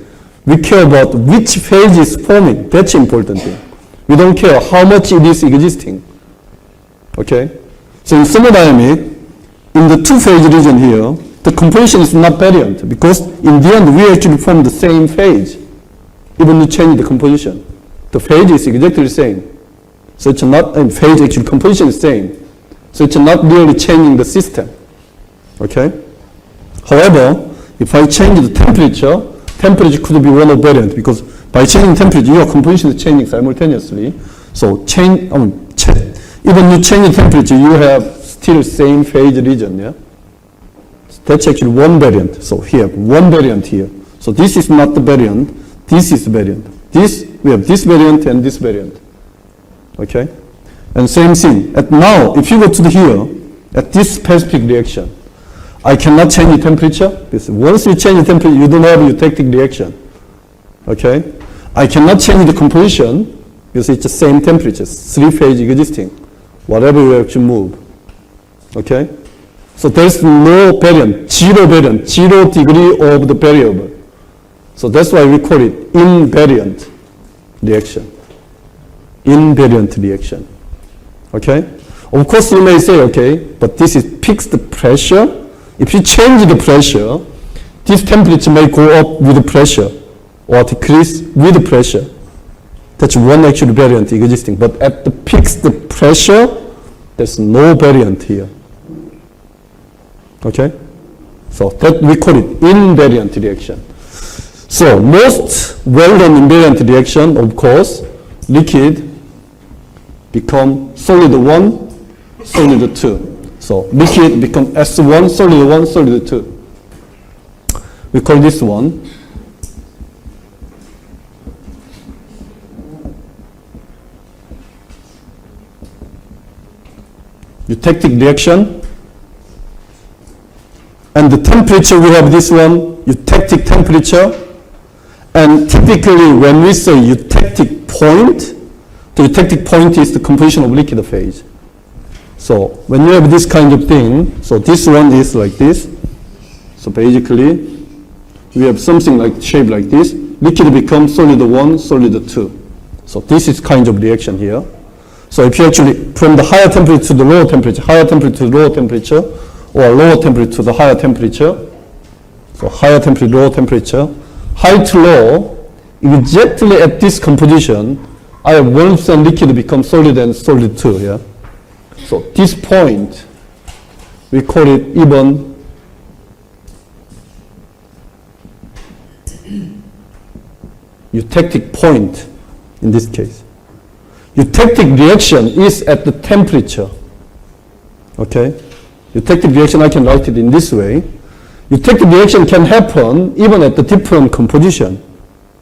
We care about which phase is forming. That's the important thing. We don't care how much it is existing. Okay? So in thermodynamics, in the 2-phase region here, the composition is not variant, because in the end, we actually form the same phase, even to change the composition. The phase is exactly the same. So it's not, and phase actually composition is same. So it's not really changing the system. Okay? However, if I change the temperature, temperature could be one of variant because by changing temperature, your composition is changing simultaneously. So even you change the temperature, you have still same phase region. Yeah? So that's actually one variant. So here, one variant here. So this is not the variant. This is the variant. We have this variant and this variant. Okay? And same thing. Now, if you go to here, at this specific reaction, I cannot change the temperature. Because once you change the temperature, you don't have a eutectic reaction. Okay? I cannot change the composition because it's the same temperature, three phase existing, whatever you have to move. Okay? So there's no variant, zero degree of the variable. So that's why we call it invariant reaction. Invariant reaction. Okay? Of course you may say, okay, but this is fixed pressure. If you change the pressure, this temperature may go up with the pressure or decrease with the pressure. That's one actual variant existing. But at the fixed pressure, there's no variant here. Okay? So that we call it invariant reaction. So most well-known invariant reaction, of course, liquid become solid 1, solid 2. So liquid become S1, solid 1, solid 2. We call this one eutectic reaction. And the temperature, we have this one, eutectic temperature. And typically when we say eutectic point, the eutectic point is the composition of liquid phase. So when you have this kind of thing, so this one is like this. So basically, we have something like shape like this. Liquid becomes solid 1, solid 2. So this is kind of reaction here. So if you actually, from the higher temperature to the lower temperature, higher temperature to the lower temperature, or lower temperature to the higher temperature, so higher temperature, lower temperature, high to low, exactly at this composition, I have 1% liquid become solid and solid 2 here. So this point, we call it even eutectic point in this case. Eutectic reaction is at the temperature. Okay? Eutectic reaction, I can write it in this way. Eutectic reaction can happen even at the different composition.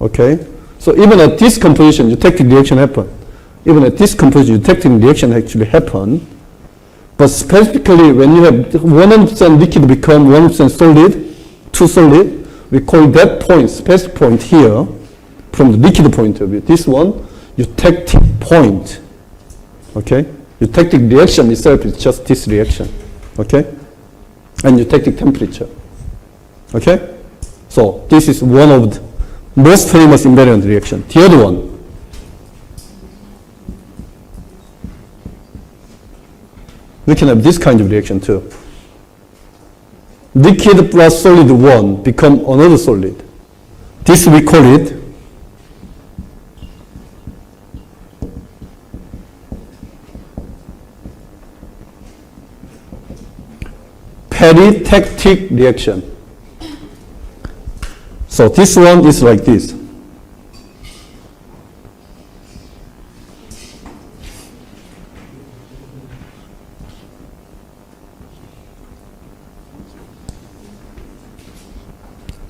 Okay? So even at this composition, eutectic reaction happen. Even at this composition, eutectic reaction actually happen. But specifically, when you have 100% liquid become 100% solid, 2 solid, we call that point, specific point here, from the liquid point of view. This one, eutectic point. Okay? Eutectic reaction itself is just this reaction. Okay? And eutectic temperature. Okay? So this is one of the most famous invariant reaction. The other one, we can have this kind of reaction too. Liquid plus solid 1 become another solid. This we call it Peritectic reaction. So this one is like this.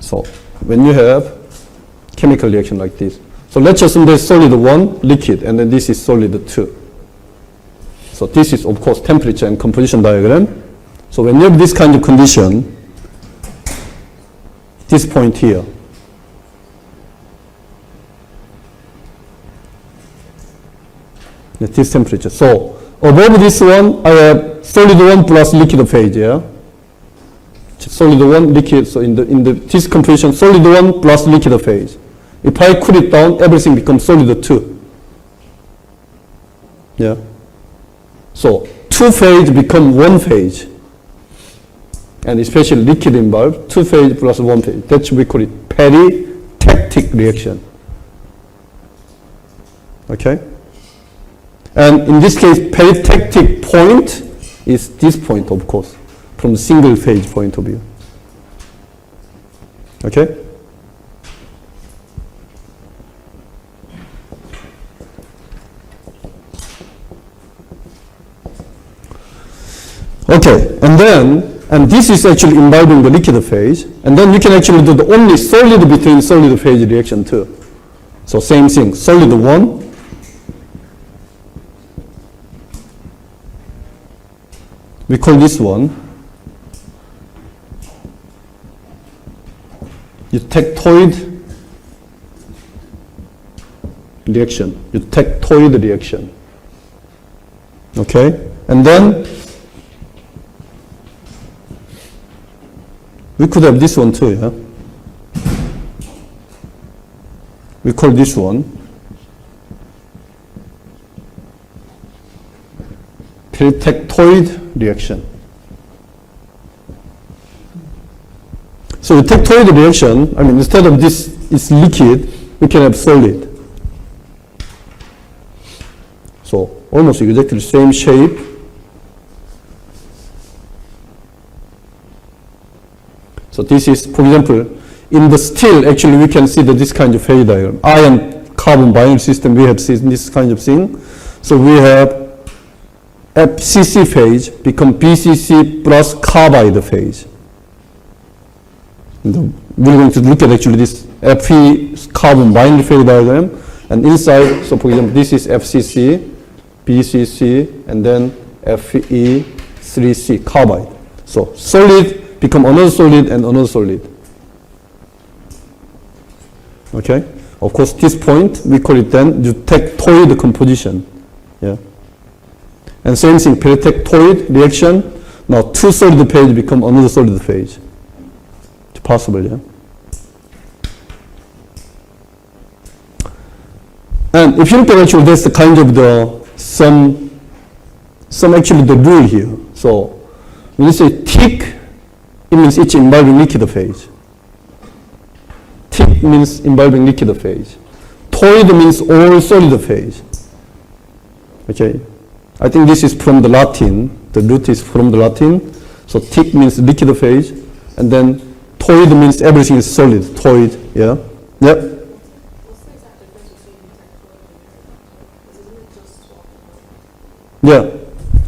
So when you have chemical reaction like this, so let's assume there's solid 1, liquid, and then this is solid 2. So this is of course temperature and composition diagram. So when you have this kind of condition, this point here, at this temperature. So above this one, I have solid 1 plus liquid phase, yeah? Solid 1, liquid, so in this composition, solid 1 plus liquid phase. If I cool it down, everything becomes solid 2. Yeah? So 2 phase become 1 phase. And especially liquid involved, 2 phase plus 1 phase. That's we call it peritectic reaction. Okay? And in this case, peritectic point is this point, of course, from single phase point of view. Okay? Okay, and this is actually involving the liquid phase, and then you can actually do the only solid between solid phase reaction too. So same thing, solid 1, we call this one eutectoid reaction. Okay, and then we could have this one too, yeah? We call this one peritectoid reaction. So eutectoid reaction, I mean, instead of this is liquid, we can have solid. So almost exactly the same shape. So this is, for example, in the steel, actually we can see that this kind of phase diagram. Iron carbon binary system, we have seen this kind of thing. So we have FCC phase become BCC plus carbide phase. We're going to look at actually this Fe carbon binary phase diagram, and inside, so for example, this is FCC, BCC, and then Fe3C carbide. So solid become another solid and another solid. Okay? Of course, this point, we call it then eutectoid composition. Yeah. And same thing, peritectoid reaction. Now, two solid phase become another solid phase. It's possible, yeah? And if you look at actually, that's the kind of the, some actually the rule here. So, when you say thick, it means it's involving liquid phase. Thick means involving liquid phase. Toid means all solid phase. Okay? I think this is from the Latin. The root is from the Latin. So thick means liquid phase. And then toid means everything is solid. Toid, yeah? Yep. What's the exact difference between eutectoid and peritectoid? Is it just Yeah.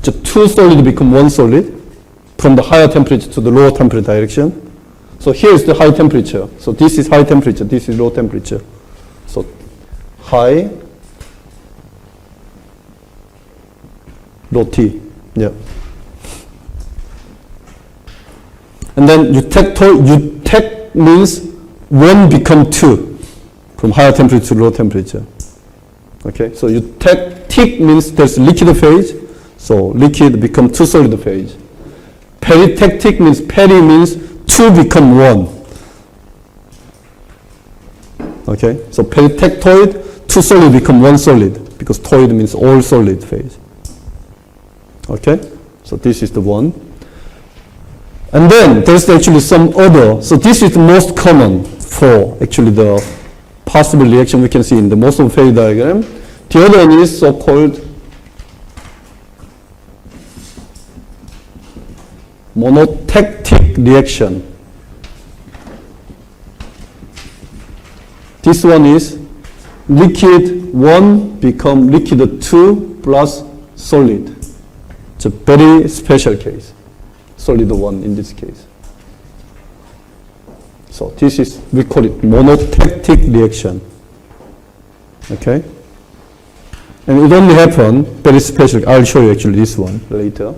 So two solid become one solid from the higher temperature to the lower temperature direction. So here is the high temperature. So this is high temperature, this is low temperature. So high, low T, yeah. And then eutect means one become two from higher temperature to low temperature. Okay, so eutectic means there's liquid phase, so liquid become two solid phase. Peritectic means peri means two become one. Okay, so peritectoid, two solid become one solid because toid means all solid phase. Okay, so this is the one. And then there's actually some other, so this is the most common for actually the possible reaction we can see in the most of phase diagram. The other one is so-called monotectic reaction. This one is liquid 1 become liquid 2 plus solid. It's a very special case. Solid 1 in this case. So this is, we call it monotectic reaction. Okay? And it only happens very special. I'll show you actually this one later.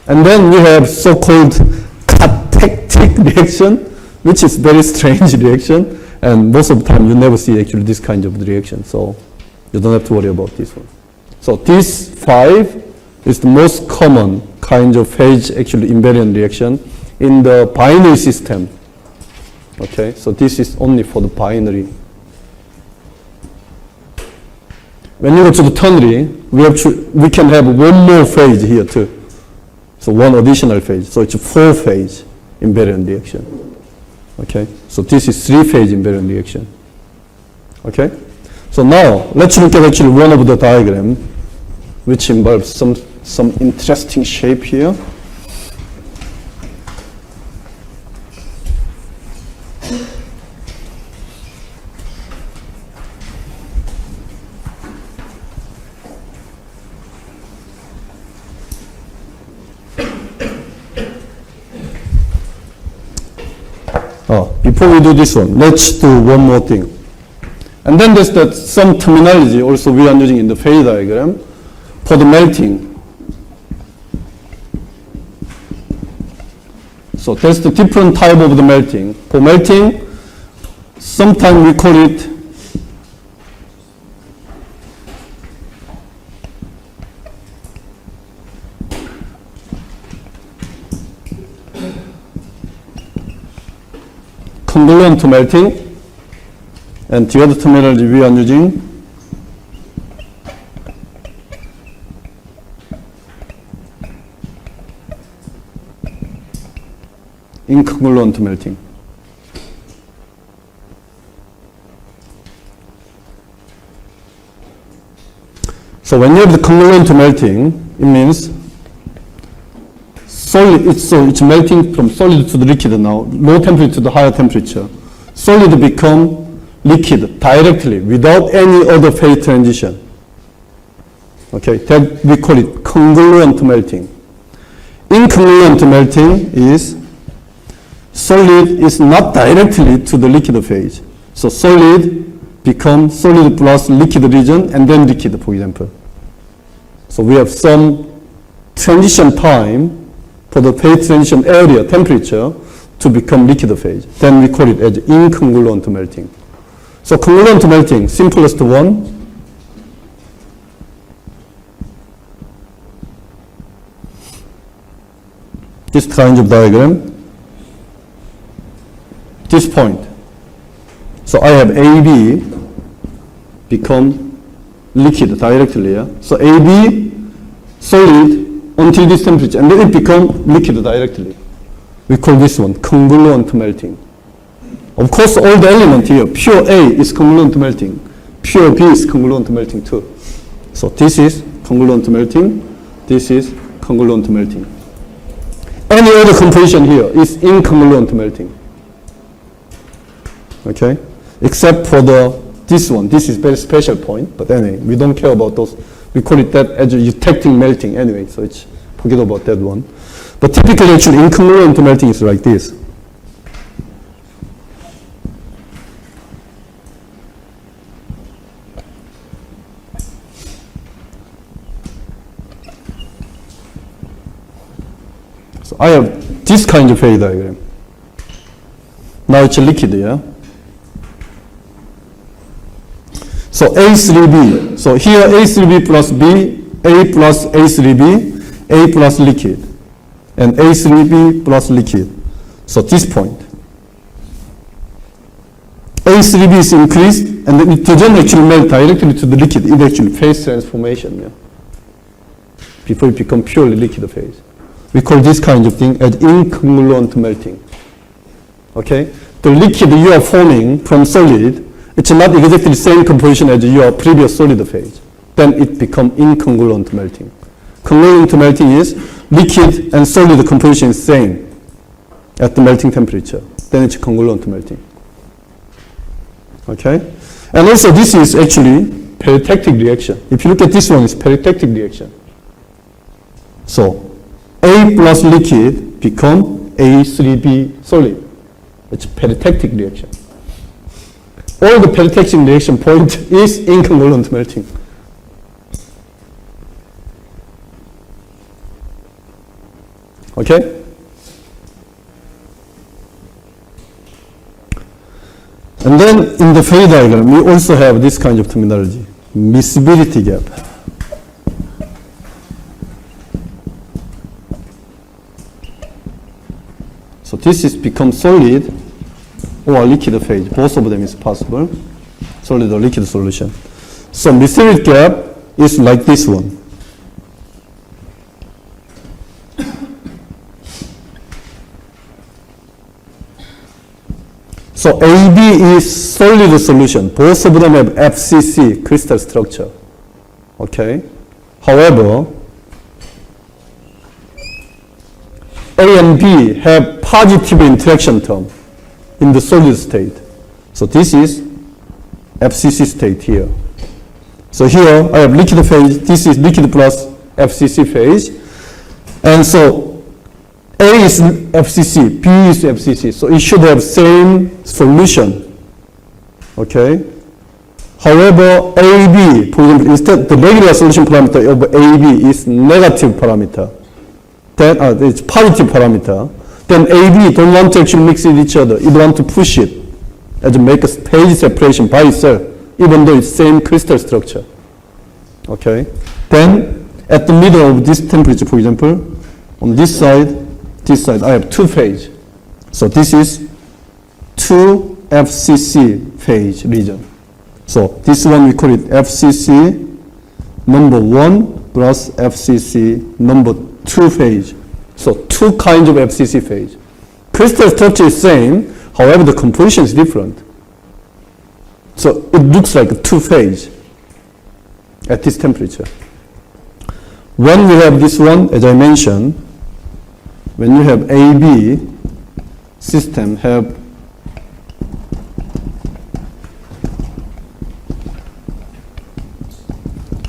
And then we have so-called catectic reaction, which is very strange reaction. And most of the time you never see actually this kind of reaction. So you don't have to worry about this one. So this 5 is the most common kind of phase actually invariant reaction in the binary system. Okay, so this is only for the binary. When you go to the ternary, we can have one more phase here too. So one additional phase. So it's a 4-phase invariant reaction. Okay, so this is 3-phase invariant reaction. Okay, so now let's look at actually one of the diagram. which involves some interesting shape here. Before we do this one, let's do one more thing. And then there's some terminology also we are using in the phase diagram for the melting. So that's the different type of the melting. For melting, sometimes we call it congruent to melting, and the other terminology we are using incongruent to melting. So when you have the congruent to melting, it means solid, it's melting from solid to the liquid now, low temperature to the higher temperature. Solid become liquid directly without any other phase transition. Okay, that we call it congruent to melting. Incongruent to melting is solid is not directly to the liquid phase. So solid becomes solid plus liquid region and then liquid, for example. So we have some transition time for the phase transition area, temperature, to become liquid phase. Then we call it as incongruent to melting. So congruent to melting, simplest one. This kind of diagram. This point. So I have AB become liquid directly. Yeah? So AB solid until this temperature, and then it becomes liquid directly. We call this one congruent to melting. Of course, all the elements here, pure A is congruent to melting, pure B is congruent to melting too. So this is congruent to melting, this is congruent to melting. Any other composition here is incongruent to melting. Okay? Except for this one, this is very special point, but anyway, we don't care about those. We call it that as a eutectic melting anyway, so it's forget about that one. But typically, actually, incongruent to melting is like this. So I have this kind of phase diagram. Now it's a liquid, yeah? So A3B. So here A3B plus B, A plus A3B, A plus liquid, and A3B plus liquid. So this point. A3B is increased, and then it doesn't actually melt directly to the liquid. It actually phase transformation, yeah? Before it becomes purely liquid phase. We call this kind of thing as incongruent melting. Okay? The liquid you are forming from solid, it's not exactly the same composition as your previous solid phase. Then it becomes incongruent melting. Congruent melting is liquid and solid composition is same at the melting temperature. Then it's congruent melting. Okay? And also this is actually peritectic reaction. If you look at this one, it's peritectic reaction. So A plus liquid become A3B solid. It's peritectic reaction. All the peritectic reaction point is incongruent melting. Okay? And then in the phase diagram, we also have this kind of terminology, miscibility gap. So this is become solid or liquid phase. Both of them is possible. Solid or liquid solution. So miscibility gap is like this one. So AB is solid solution. Both of them have FCC crystal structure. Okay. However, A and B have positive interaction term in the solid state. So this is FCC state here. So here I have liquid phase, this is liquid plus FCC phase. And so A is FCC, B is FCC. So it should have same solution. Okay? However, AB, for example, instead the regular solution parameter of AB is negative parameter. Then it's positive parameter. Then AB don't want to actually mix with each other. It want to push it and make a phase separation by itself, even though it's same crystal structure. Okay. Then at the middle of this temperature, for example, on this side, I have two phase. So this is 2 FCC phase region. So this one we call it FCC number 1 plus FCC number 2 phase. So two kinds of FCC phase. Crystal structure is same, however the composition is different. So it looks like a two phase at this temperature. When we have this one, as I mentioned, when you have AB system have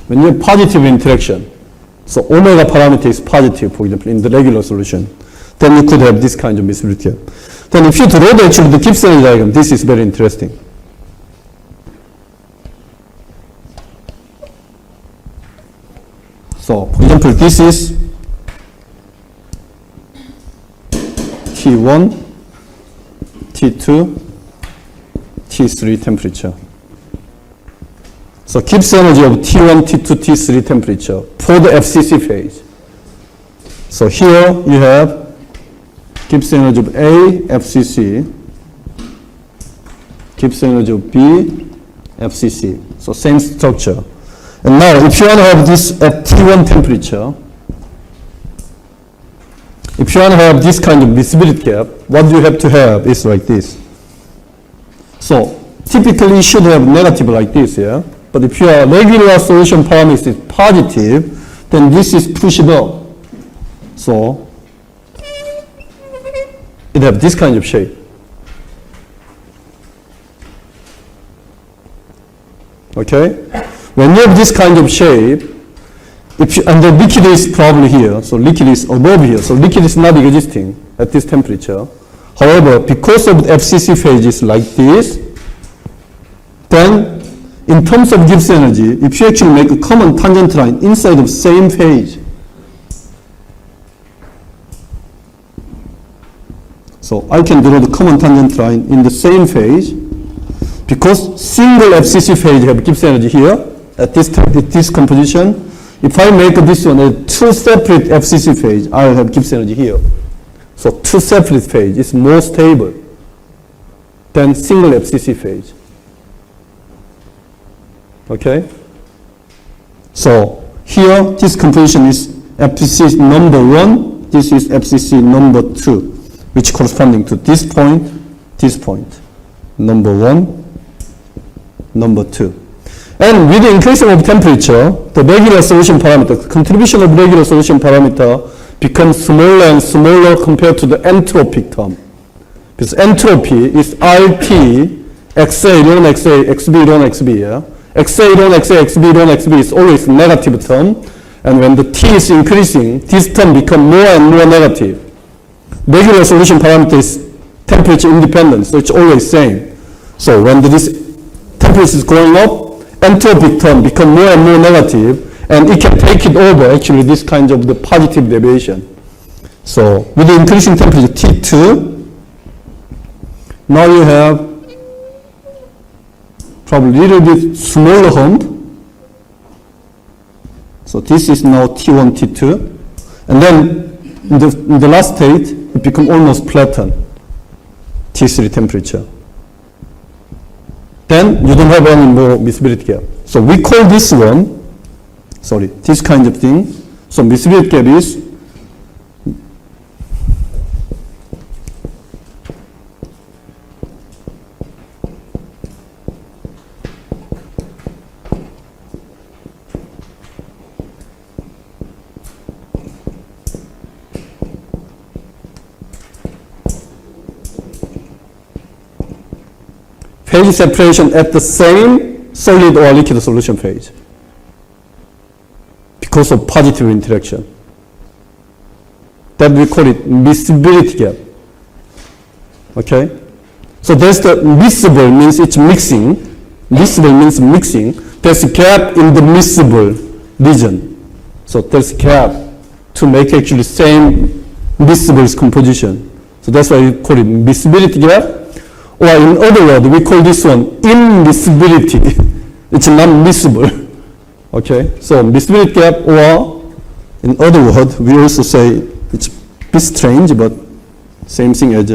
when you have positive interaction, so omega parameter is positive, for example, in the regular solution, then you could have this kind of miscibility gap. Then if you draw the Gibbs energy diagram, this is very interesting. So, for example, this is T1, T2, T3 temperature. So Gibbs energy of T1, T2, T3 temperature for the FCC phase. So here you have Gibbs energy of A, FCC, Gibbs energy of B, FCC. So same structure. And now if you want to have this at T1 temperature, if you want to have this kind of miscibility gap, what you have to have is like this. So typically you should have negative like this, yeah? But if your regular solution parameter is positive, then this is pushed up. So it have this kind of shape. Okay? When you have this kind of shape, and the liquid is probably here, so liquid is above here, so liquid is not existing at this temperature. However, because of the FCC phase is like this, then in terms of Gibbs energy, if you actually make a common tangent line inside of same phase, so I can draw the common tangent line in the same phase, because single FCC phase have Gibbs energy here at this composition. If I make this one a two separate FCC phase, I'll have Gibbs energy here. So two separate phase is more stable than single FCC phase. Okay? So here, this composition is FCC number 1, this is FCC number 2, which corresponding to this point, number 1, number 2. And with the increasing of temperature, the regular solution parameter, the contribution of regular solution parameter becomes smaller and smaller compared to the entropic term. Because entropy is RT, XA ln XA, XB ln XB, yeah? XA ln XA, XB ln XB is always negative term, and when the T is increasing, this term becomes more and more negative. Regular solution parameter is temperature independent, so it's always same. So when this temperature is going up, entropic term become more and more negative, and it can take it over actually this kind of the positive deviation. So with the increasing temperature T2, now you have probably a little bit smaller hump. So this is now T1, T2, and then in the last state it becomes almost flattened, T3 temperature. Then you don't have any more miscibility gap. So we call this one, this kind of thing. So miscibility gap is phase separation at the same solid or liquid solution phase because of positive interaction. That we call it miscibility gap. Okay? So that's the miscible means it's mixing. Miscible means mixing. There's a gap in the miscible region. So there's a gap to make actually same miscible composition. So that's why we call it miscibility gap. Or in other words, we call this one immiscibility. It's not miscible. Okay? So miscibility gap, or in other words, we also say it's a bit strange, but same thing as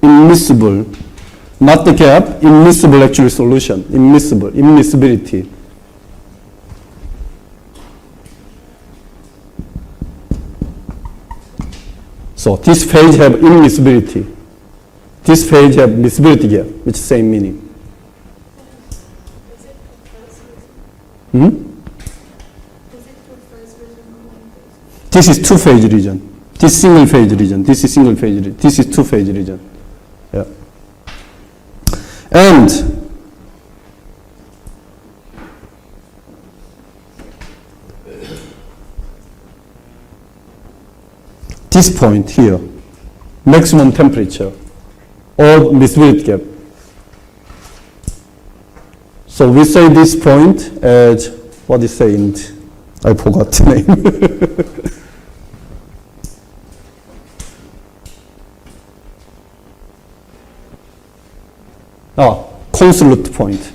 immiscible. Not the gap, immiscible actually solution. Immiscible, immiscibility. So this phase have immiscibility. This phase have miscibility gap, which is same meaning. Is it first version? Hmm? Is it first version or one version? This is two-phase region. This single-phase region. This is single-phase region. This is two-phase region. Yeah. And this point here, maximum temperature or miscibility gap. So we say this point as, what is saying? I forgot the name. Consolute point.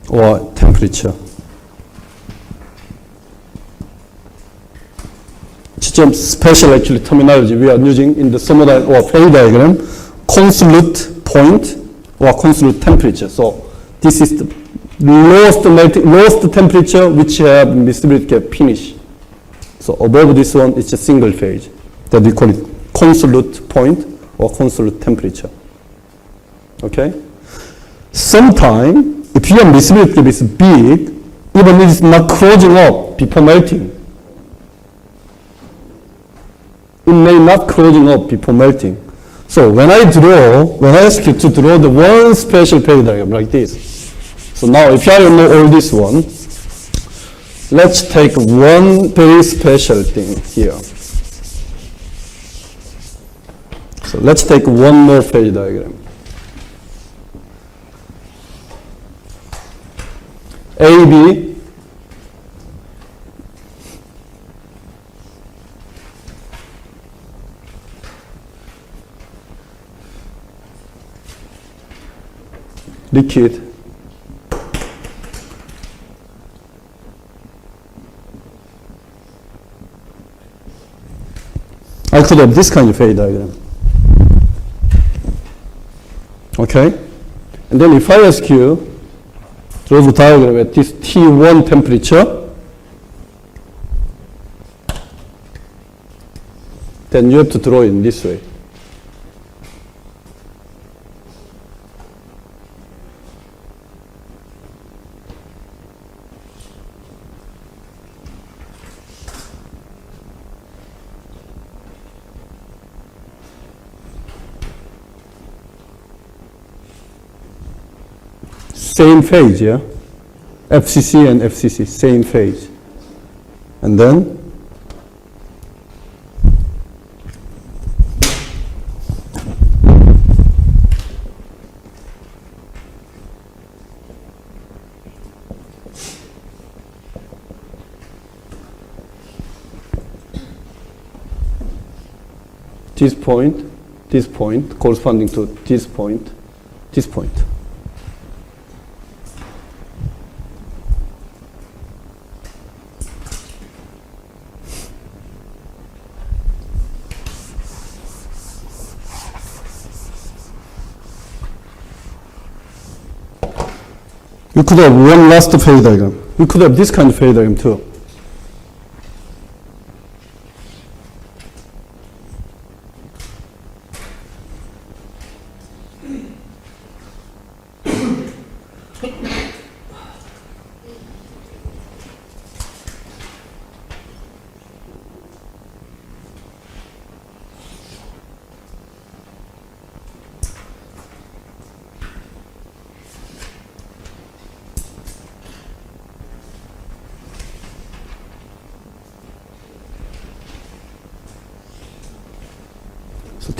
Or temperature. It's some special actually terminology we are using in the thermodynamic or phase diagram. Consolute point or consolute temperature. So this is the lowest temperature which have miscibility gap finish. So above this one, it's a single phase that we call it consolute point or consolute temperature. Okay? Sometimes, if your miscibility gap is big, even it is not closing up before melting. It may not closing up before melting. So when I ask you to draw the one special phase diagram like this. So now if I know all this one, let's take one very special thing here. So let's take one more phase diagram. AB liquid I could have this kind of phase diagram. Okay? And then if I ask you draw the diagram at this T1 temperature, then you have to draw it in this way. Same phase, yeah? FCC and FCC, same phase. And then this point corresponding to this point. You could have one last phase diagram. You could have this kind of phase diagram too.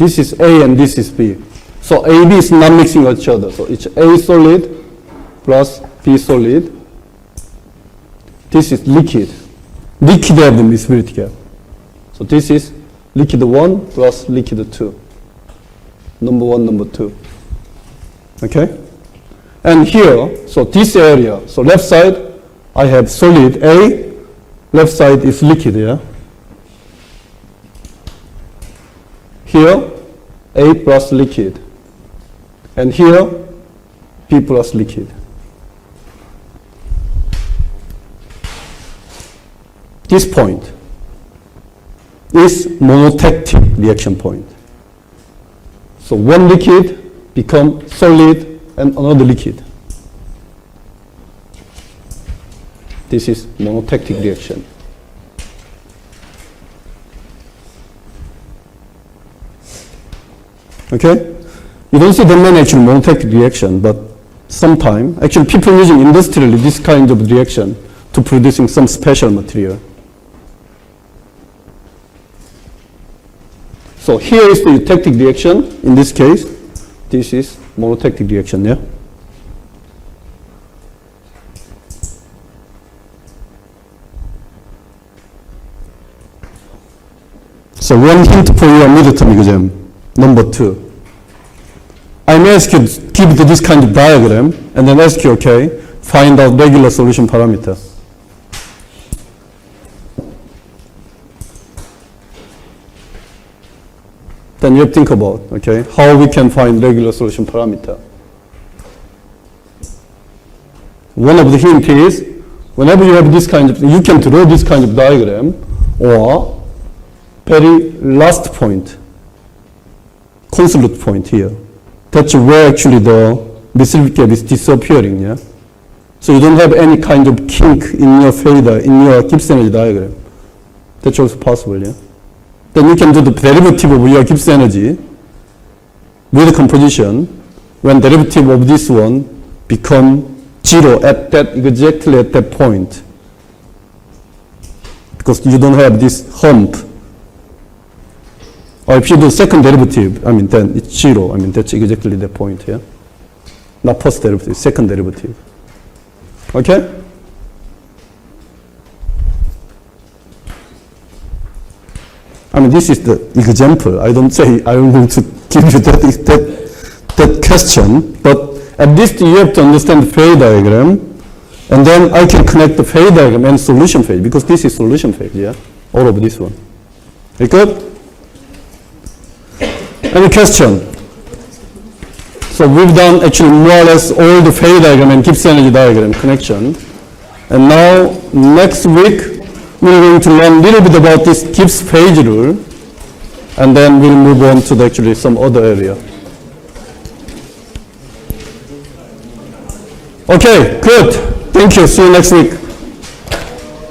this is A and this is B. So AB is not mixing each other. So it's A solid plus B solid. This is liquid. Liquid have the miscibility gap. So this is liquid 1 plus liquid 2. Number 1, number 2. Okay? And here, so this area, so left side, I have solid A, left side is liquid, yeah? Here, A plus liquid. And here, B plus liquid. This point is monotactic reaction point. So one liquid become solid and another liquid. This is monotactic reaction. Okay? You don't see that many actual monotactic reaction, but sometime, actually people using industrially this kind of reaction to producing some special material. So here is the eutectic reaction. In this case, this is monotactic reaction, yeah? So one hint for your midterm exam, number 2. I may ask you to give this kind of diagram and then ask you, okay, find out regular solution parameter. Then you have to think about, okay, how we can find regular solution parameter. One of the hint is, whenever you have this kind of, you can draw this kind of diagram, or very last point, consolute point here. That's where actually the miscibility gap is disappearing, yeah? So you don't have any kind of kink in your failure, in your Gibbs energy diagram. That's also possible, yeah? Then you can do the derivative of your Gibbs energy with the composition when derivative of this one become 0 at that, exactly at that point. Because you don't have this hump. Or if you do second derivative, I mean, then it's 0. I mean, that's exactly the point here. Not first derivative, second derivative. Okay? I mean, this is the example. I don't say I'm going to give you that question, but at least you have to understand the phase diagram, and then I can connect the phase diagram and solution phase, because this is solution phase, yeah? All of this one. You good? Any question? So we've done actually more or less all the phase diagram and Gibbs energy diagram connection. And now, next week, we're going to learn a little bit about this Gibbs phase rule, and then we'll move on to actually some other area. Okay, good. Thank you. See you next week.